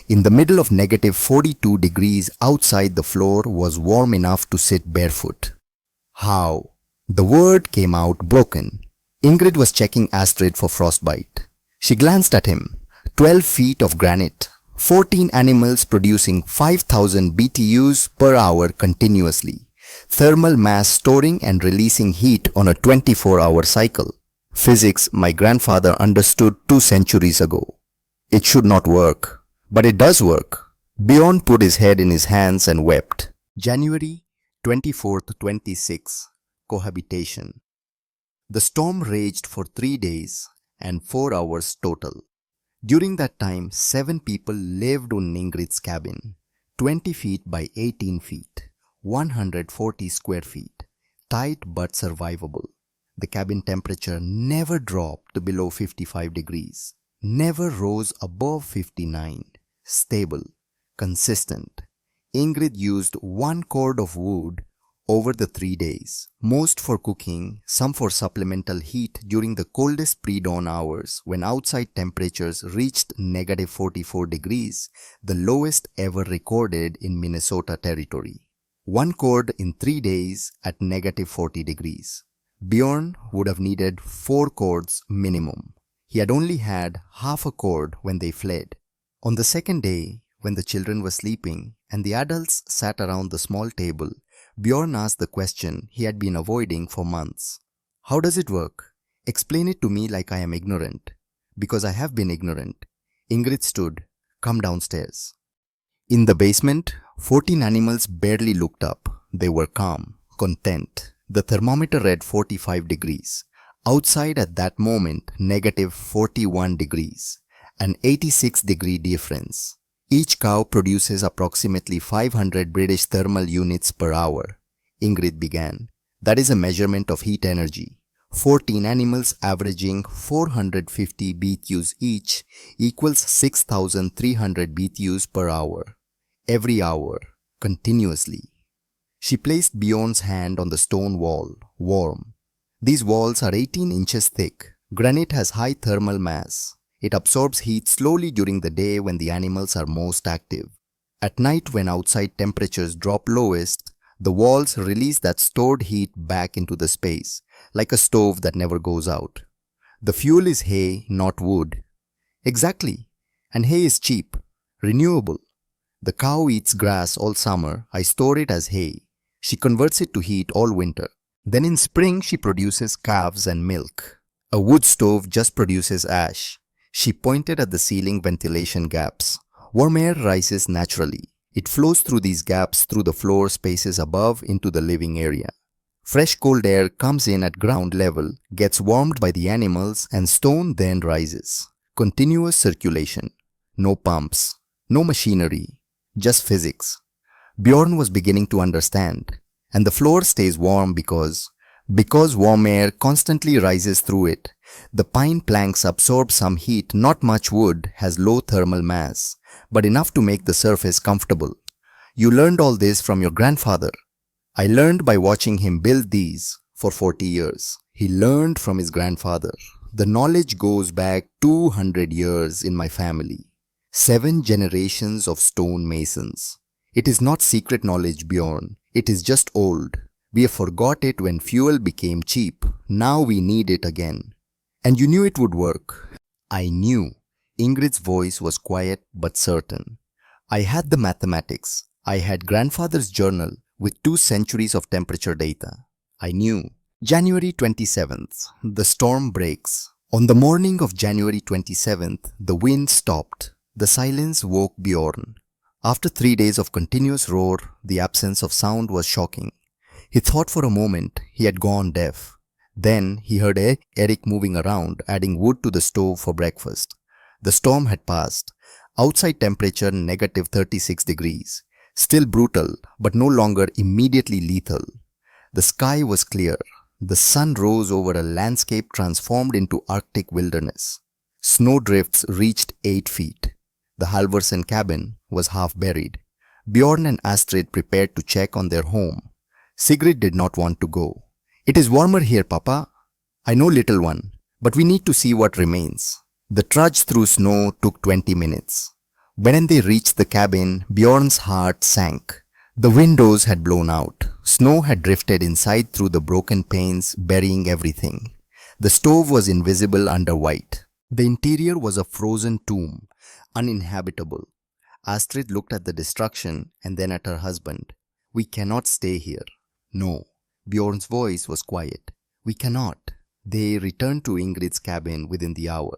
In the middle of negative 42 degrees outside, the floor was warm enough to sit barefoot. How? The word came out broken. Ingrid was checking Astrid for frostbite. She glanced at him. 12 feet of granite. 14 animals producing 5,000 BTUs per hour continuously. Thermal mass storing and releasing heat on a 24-hour cycle. Physics my grandfather understood 2 centuries ago. It should not work, but it does work. Bjorn put his head in his hands and wept. January 24th, 26. Cohabitation. The storm raged for 3 days and 4 hours total. During that time, 7 people lived in Ingrid's cabin, 20 feet by 18 feet, 140 square feet, tight but survivable. The cabin temperature never dropped below 55 degrees, never rose above 59, stable, consistent. Ingrid used 1 cord of wood over the 3 days, most for cooking, some for supplemental heat during the coldest pre-dawn hours when outside temperatures reached negative 44 degrees, the lowest ever recorded in Minnesota territory. 1 cord in 3 days at negative 40 degrees. Bjorn would have needed 4 cords minimum. He had only had half a cord when they fled. On the second day, when the children were sleeping and the adults sat around the small table, Bjorn asked the question he had been avoiding for months. How does it work? Explain it to me like I am ignorant. Because I have been ignorant. Ingrid stood. Come downstairs. In the basement, 14 animals barely looked up. They were calm, content. The thermometer read 45 degrees. Outside at that moment, negative 41 degrees. An 86-degree difference. Each cow produces approximately 500 British thermal units per hour. Ingrid began. That is a measurement of heat energy. 14 animals averaging 450 BTUs each equals 6,300 BTUs per hour. Every hour, continuously. She placed Bjorn's hand on the stone wall, warm. These walls are 18 inches thick. Granite has high thermal mass. It absorbs heat slowly during the day when the animals are most active. At night, when outside temperatures drop lowest, the walls release that stored heat back into the space, like a stove that never goes out. The fuel is hay, not wood. Exactly. And hay is cheap, renewable. The cow eats grass all summer. I store it as hay. She converts it to heat all winter. Then in spring she produces calves and milk. A wood stove just produces ash. She pointed at the ceiling ventilation gaps. Warm air rises naturally. It flows through these gaps through the floor spaces above into the living area. Fresh cold air comes in at ground level, gets warmed by the animals, and stone then rises. Continuous circulation. No pumps. No machinery. Just physics. Bjorn was beginning to understand. And the floor stays warm because warm air constantly rises through it. The pine planks absorb some heat. Not much wood has low thermal mass, but enough to make the surface comfortable. You learned all this from your grandfather. I learned by watching him build these for 40 years. He learned from his grandfather. The knowledge goes back 200 years in my family. 7 generations of stone masons. It is not secret knowledge, Bjorn. It is just old. We forgot it when fuel became cheap. Now we need it again. And you knew it would work. I knew. Ingrid's voice was quiet but certain. I had the mathematics. I had grandfather's journal with 2 centuries of temperature data. I knew. January 27th. The storm breaks. On the morning of January 27th, the wind stopped. The silence woke Bjorn. After 3 days of continuous roar, the absence of sound was shocking. He thought for a moment he had gone deaf. Then he heard Eric moving around, adding wood to the stove for breakfast. The storm had passed. Outside temperature negative 36 degrees. Still brutal, but no longer immediately lethal. The sky was clear. The sun rose over a landscape transformed into Arctic wilderness. Snowdrifts reached 8 feet. The Halvorsen cabin was half buried. Bjorn and Astrid prepared to check on their home. Sigrid did not want to go. It is warmer here, Papa. I know, little one, but we need to see what remains. The trudge through snow took 20 minutes. When they reached the cabin, Bjorn's heart sank. The windows had blown out. Snow had drifted inside through the broken panes, burying everything. The stove was invisible under white. The interior was a frozen tomb, uninhabitable. Astrid looked at the destruction and then at her husband. We cannot stay here. No. Bjorn's voice was quiet. We cannot. They returned to Ingrid's cabin within the hour.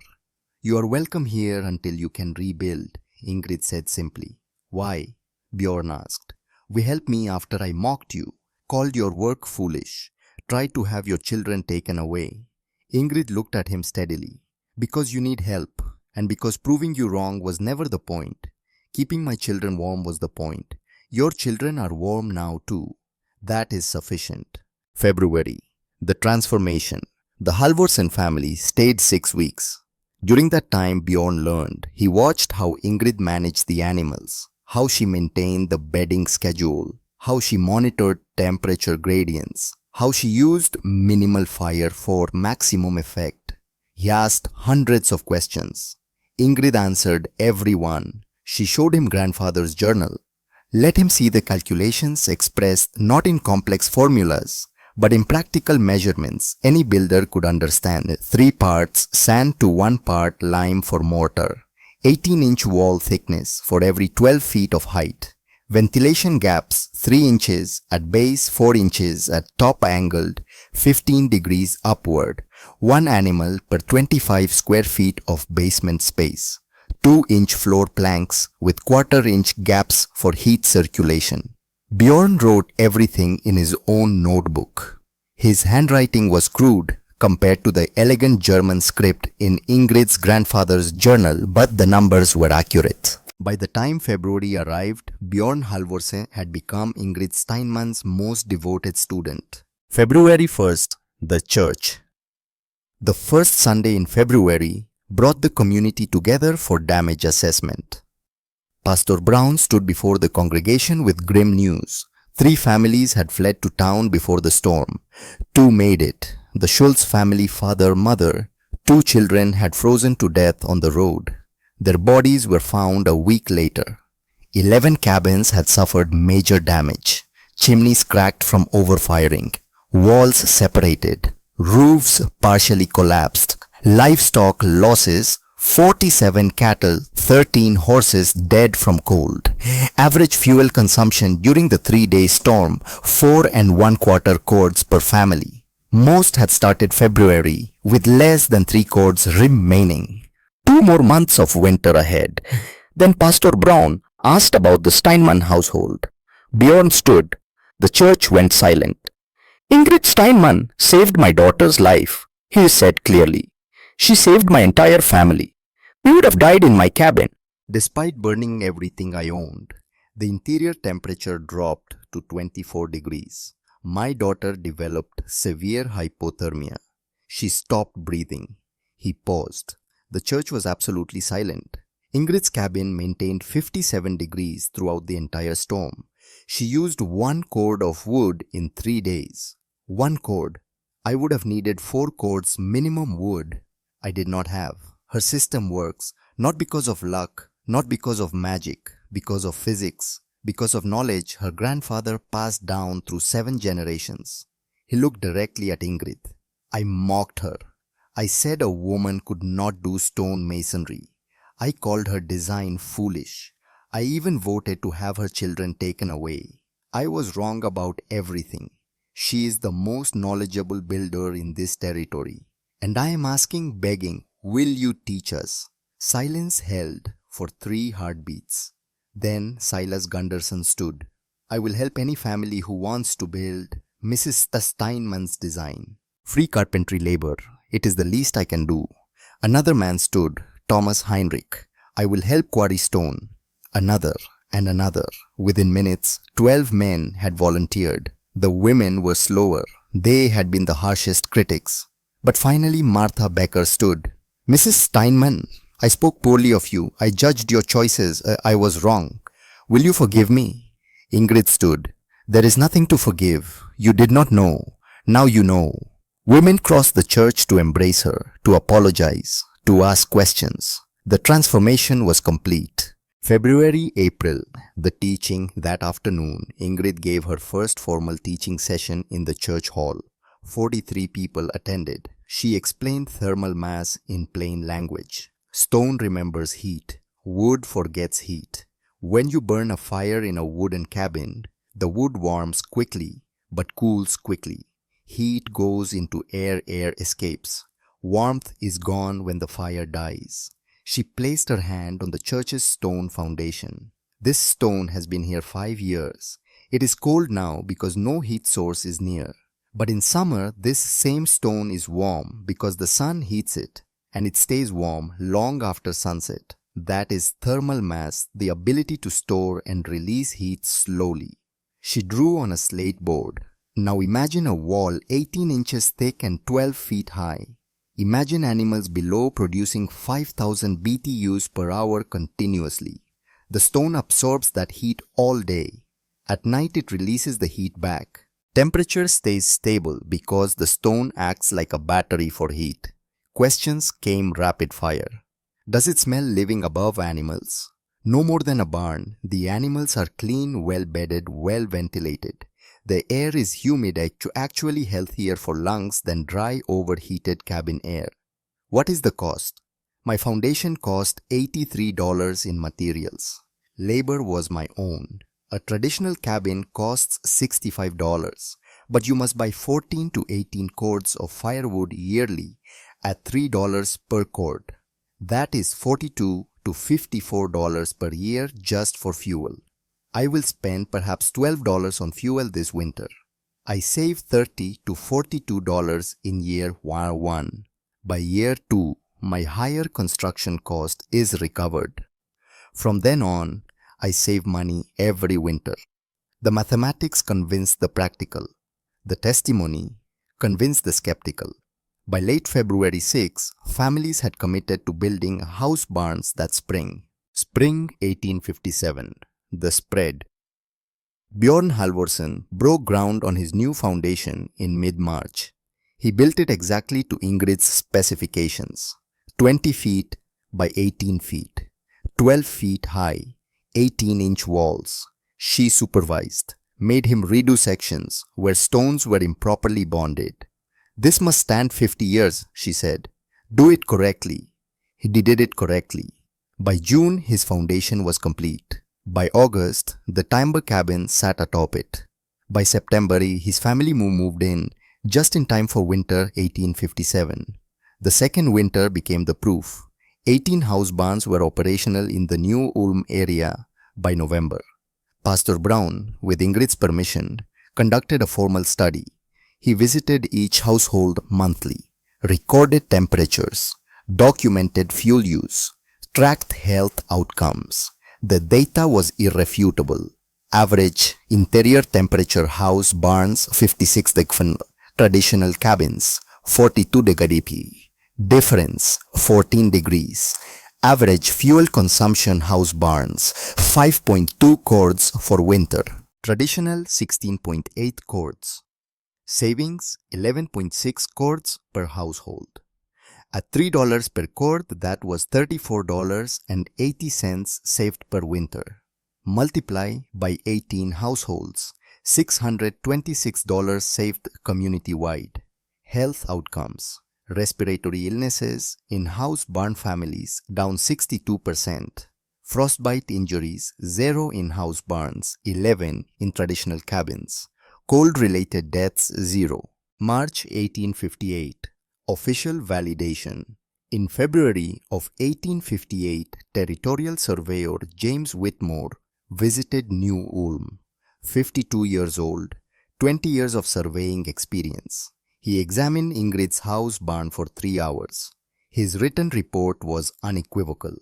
You are welcome here until you can rebuild, Ingrid said simply. Why? Bjorn asked. We helped me after I mocked you, called your work foolish, tried to have your children taken away. Ingrid looked at him steadily. Because you need help, and because proving you wrong was never the point. Keeping my children warm was the point. Your children are warm now too. That is sufficient. February. The transformation. The Halvorsen family stayed 6 weeks. During that time, Bjorn learned. He watched how Ingrid managed the animals, how she maintained the bedding schedule, how she monitored temperature gradients, how she used minimal fire for maximum effect. He asked hundreds of questions. Ingrid answered every one. She showed him grandfather's journal. Let him see the calculations expressed not in complex formulas, But in practical measurements, any builder could understand 3 parts sand to 1 part lime for mortar, 18-inch wall thickness for every 12 feet of height, ventilation gaps 3 inches at base, 4 inches at top angled, 15 degrees upward, 1 animal per 25 square feet of basement space, 2-inch floor planks with quarter-inch gaps for heat circulation. Bjorn wrote everything in his own notebook. His handwriting was crude compared to the elegant German script in Ingrid's grandfather's journal, but the numbers were accurate. By the time February arrived, Bjorn Halvorsen had become Ingrid Steinmann's most devoted student. February 1st, the church. The first Sunday in February brought the community together for damage assessment. Pastor Brown stood before the congregation with grim news. 3 families had fled to town before the storm. 2 made it. The Schultz family father-mother. 2 children had frozen to death on the road. Their bodies were found a week later. 11 cabins had suffered major damage. Chimneys cracked from overfiring. Walls separated. Roofs partially collapsed. Livestock losses: 47 cattle, 13 horses dead from cold. Average fuel consumption during the 3-day storm, 4 1/4 cords per family. Most had started February with less than 3 cords remaining. 2 more months of winter ahead. Then Pastor Brown asked about the Steinmann household. Bjorn stood. The church went silent. Ingrid Steinmann saved my daughter's life, he said clearly. She saved my entire family. We would have died in my cabin. Despite burning everything I owned, the interior temperature dropped to 24 degrees. My daughter developed severe hypothermia. She stopped breathing. He paused. The church was absolutely silent. Ingrid's cabin maintained 57 degrees throughout the entire storm. She used 1 cord of wood in 3 days. 1 cord. I would have needed 4 cords minimum wood. I did not have. Her system works not because of luck, not because of magic, because of physics, because of knowledge her grandfather passed down through 7 generations. He looked directly at Ingrid. I mocked her. I said a woman could not do stone masonry. I called her design foolish. I even voted to have her children taken away. I was wrong about everything. She is the most knowledgeable builder in this territory. And I am asking, begging, will you teach us? Silence held for 3 heartbeats. Then Silas Gunderson stood. I will help any family who wants to build Mrs. Steinmann's design. Free carpentry labor. It is the least I can do. Another man stood, Thomas Heinrich. I will help quarry stone. Another and another. Within minutes, 12 men had volunteered. The women were slower. They had been the harshest critics. But finally Martha Becker stood. Mrs. Steinmann, I spoke poorly of you. I judged your choices. I was wrong. Will you forgive me? Ingrid stood. There is nothing to forgive. You did not know. Now you know. Women crossed the church to embrace her, to apologize, to ask questions. The transformation was complete. February, April, the teaching that afternoon, Ingrid gave her first formal teaching session in the church hall. 43 people attended. She explained thermal mass in plain language. Stone remembers heat. Wood forgets heat. When you burn a fire in a wooden cabin, the wood warms quickly but cools quickly. Heat goes into air escapes. Warmth is gone when the fire dies. She placed her hand on the church's stone foundation. This stone has been here 5 years. It is cold now because no heat source is near. But in summer, this same stone is warm because the sun heats it, and it stays warm long after sunset. That is thermal mass, the ability to store and release heat slowly. She drew on a slate board. Now imagine a wall 18 inches thick and 12 feet high. Imagine animals below producing 5,000 BTUs per hour continuously. The stone absorbs that heat all day. At night it releases the heat back. Temperature stays stable because the stone acts like a battery for heat. Questions came rapid fire. Does it smell living above animals? No more than a barn. The animals are clean, well bedded, well ventilated. The air is humid, actually healthier for lungs than dry, overheated cabin air. What is the cost? My foundation cost $83 in materials. Labor was my own. A traditional cabin costs $65, but you must buy 14 to 18 cords of firewood yearly at $3 per cord. That is $42 to $54 per year just for fuel. I will spend perhaps $12 on fuel this winter. I save $30 to $42 in year 1. By year 2, my higher construction cost is recovered. From then on, I save money every winter. The mathematics convinced the practical. The testimony convinced the skeptical. By late February 6, families had committed to building house barns that spring. Spring 1857. The spread. Bjorn Halvorsen broke ground on his new foundation in mid-March. He built it exactly to Ingrid's specifications. 20 feet by 18 feet, 12 feet high, 18-inch walls. She supervised, made him redo sections where stones were improperly bonded. This must stand 50 years, she said. Do it correctly. He did it correctly. By June, his foundation was complete. By August, the timber cabin sat atop it. By September, his family moved in just in time for winter 1857. The second winter became the proof. 18 house barns were operational in the New Ulm area by November. Pastor Brown, with Ingrid's permission, conducted a formal study. He visited each household monthly, recorded temperatures, documented fuel use, tracked health outcomes. The data was irrefutable. Average interior temperature house barns 56 degrees, traditional cabins 42 degrees. Difference 14 degrees. Average fuel consumption house barns 5.2 cords for winter. Traditional 16.8 cords. Savings 11.6 cords per household. At $3 per cord, that was $34.80 saved per winter. Multiply by 18 households, $626 saved community-wide. Health outcomes. Respiratory illnesses in house barn families down 62%. Frostbite injuries 0 in house barns, 11 in traditional cabins. Cold-related deaths 0. March 1858. Official validation. In February of 1858, Territorial Surveyor James Whitmore visited New Ulm. 52 years old, 20 years of surveying experience. He examined Ingrid's house barn for 3 hours. His written report was unequivocal.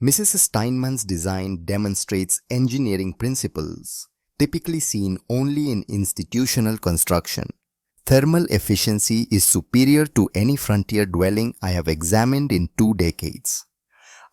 Mrs. Steinman's design demonstrates engineering principles typically seen only in institutional construction. Thermal efficiency is superior to any frontier dwelling I have examined in 2 decades.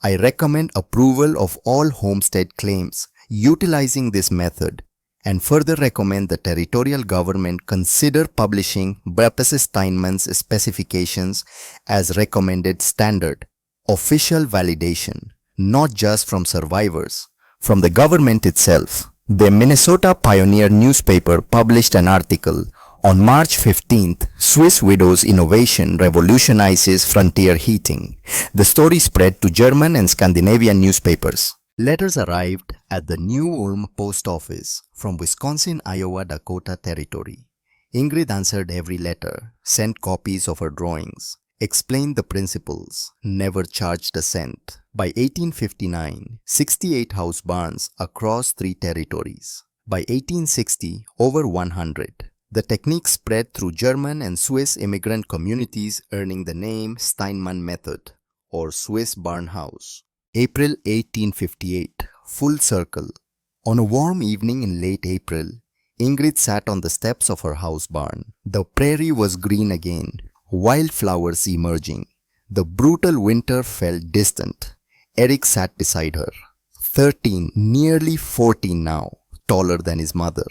I recommend approval of all homestead claims utilizing this method and further recommend the territorial government consider publishing Mrs. Steinman's specifications as recommended standard. Official validation, not just from survivors, from the government itself. The Minnesota Pioneer newspaper published an article on March 15th, Swiss Widow's Innovation Revolutionizes Frontier Heating. The story spread to German and Scandinavian newspapers. Letters arrived at the New Ulm post office from Wisconsin, Iowa, Dakota Territory. Ingrid answered every letter, sent copies of her drawings, explained the principles, never charged a cent. By 1859, 68 house barns across 3 territories. By 1860, over 100. The technique spread through German and Swiss immigrant communities, earning the name Steinman Method or Swiss Barn House. April 1858, full circle. On a warm evening in late April, Ingrid sat on the steps of her house barn. The prairie was green again, wildflowers emerging. The brutal winter felt distant. Eric sat beside her. 13, nearly 14 now, taller than his mother.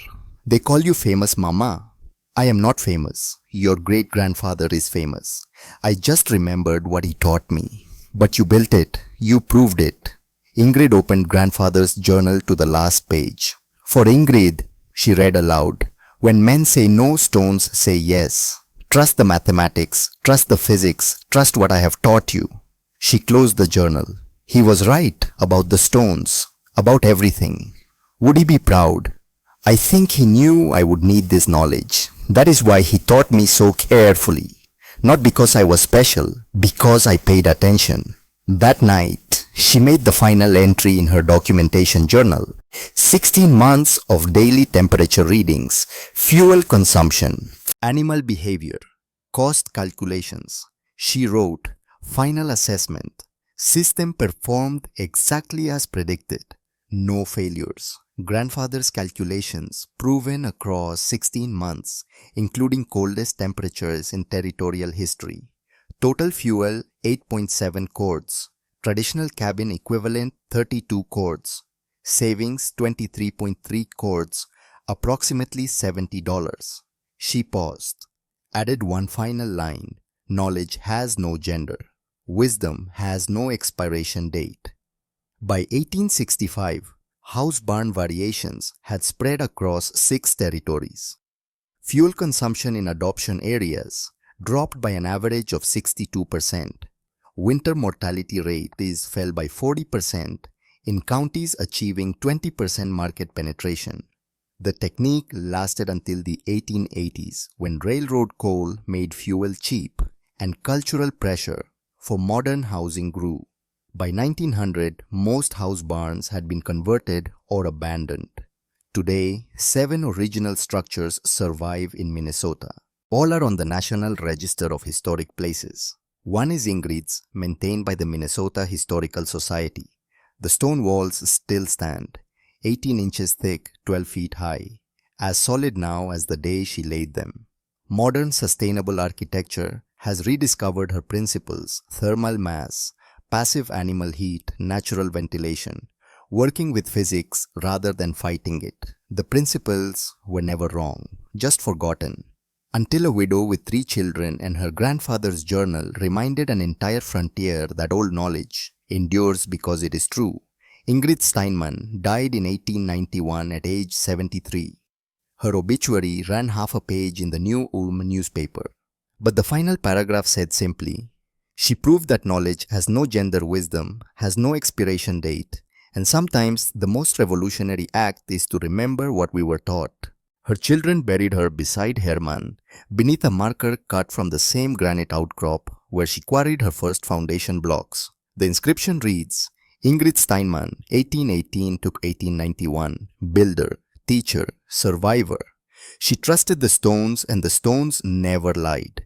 They call you famous, Mama. I am not famous. Your great-grandfather is famous. I just remembered what he taught me. But you built it. You proved it. Ingrid opened grandfather's journal to the last page. For Ingrid, she read aloud, When men say no, stones say yes. Trust the mathematics, trust the physics, trust what I have taught you. She closed the journal. He was right about the stones, about everything. Would he be proud? I think he knew I would need this knowledge. That is why he taught me so carefully. Not because I was special, because I paid attention. That night, she made the final entry in her documentation journal. 16 months of daily temperature readings, fuel consumption, animal behavior, cost calculations. She wrote, final assessment. System performed exactly as predicted. No failures. Grandfather's calculations proven across 16 months, including coldest temperatures in territorial history. Total fuel 8.7 quarts. Traditional cabin equivalent 32 quarts. Savings 23.3 quarts, approximately $70. She paused, added one final line. Knowledge has no gender. Wisdom has no expiration date. By 1865, house-barn variations had spread across 6 territories. Fuel consumption in adoption areas dropped by an average of 62%. Winter mortality rate fell by 40% in counties achieving 20% market penetration. The technique lasted until the 1880s when railroad coal made fuel cheap and cultural pressure for modern housing grew. By 1900, most house barns had been converted or abandoned. Today, 7 original structures survive in Minnesota. All are on the National Register of Historic Places. One is Ingrid's, maintained by the Minnesota Historical Society. The stone walls still stand, 18 inches thick, 12 feet high, as solid now as the day she laid them. Modern sustainable architecture has rediscovered her principles: thermal mass, passive animal heat, natural ventilation, working with physics rather than fighting it. The principles were never wrong, just forgotten. Until a widow with 3 children and her grandfather's journal reminded an entire frontier that old knowledge endures because it is true. Ingrid Steinman died in 1891 at age 73. Her obituary ran half a page in the New Ulm newspaper. But the final paragraph said simply, she proved that knowledge has no gender, wisdom has no expiration date, and sometimes the most revolutionary act is to remember what we were taught. Her children buried her beside Hermann, beneath a marker cut from the same granite outcrop where she quarried her first foundation blocks. The inscription reads, Ingrid Steinman, 1818 to 1891, builder, teacher, survivor. She trusted the stones and the stones never lied.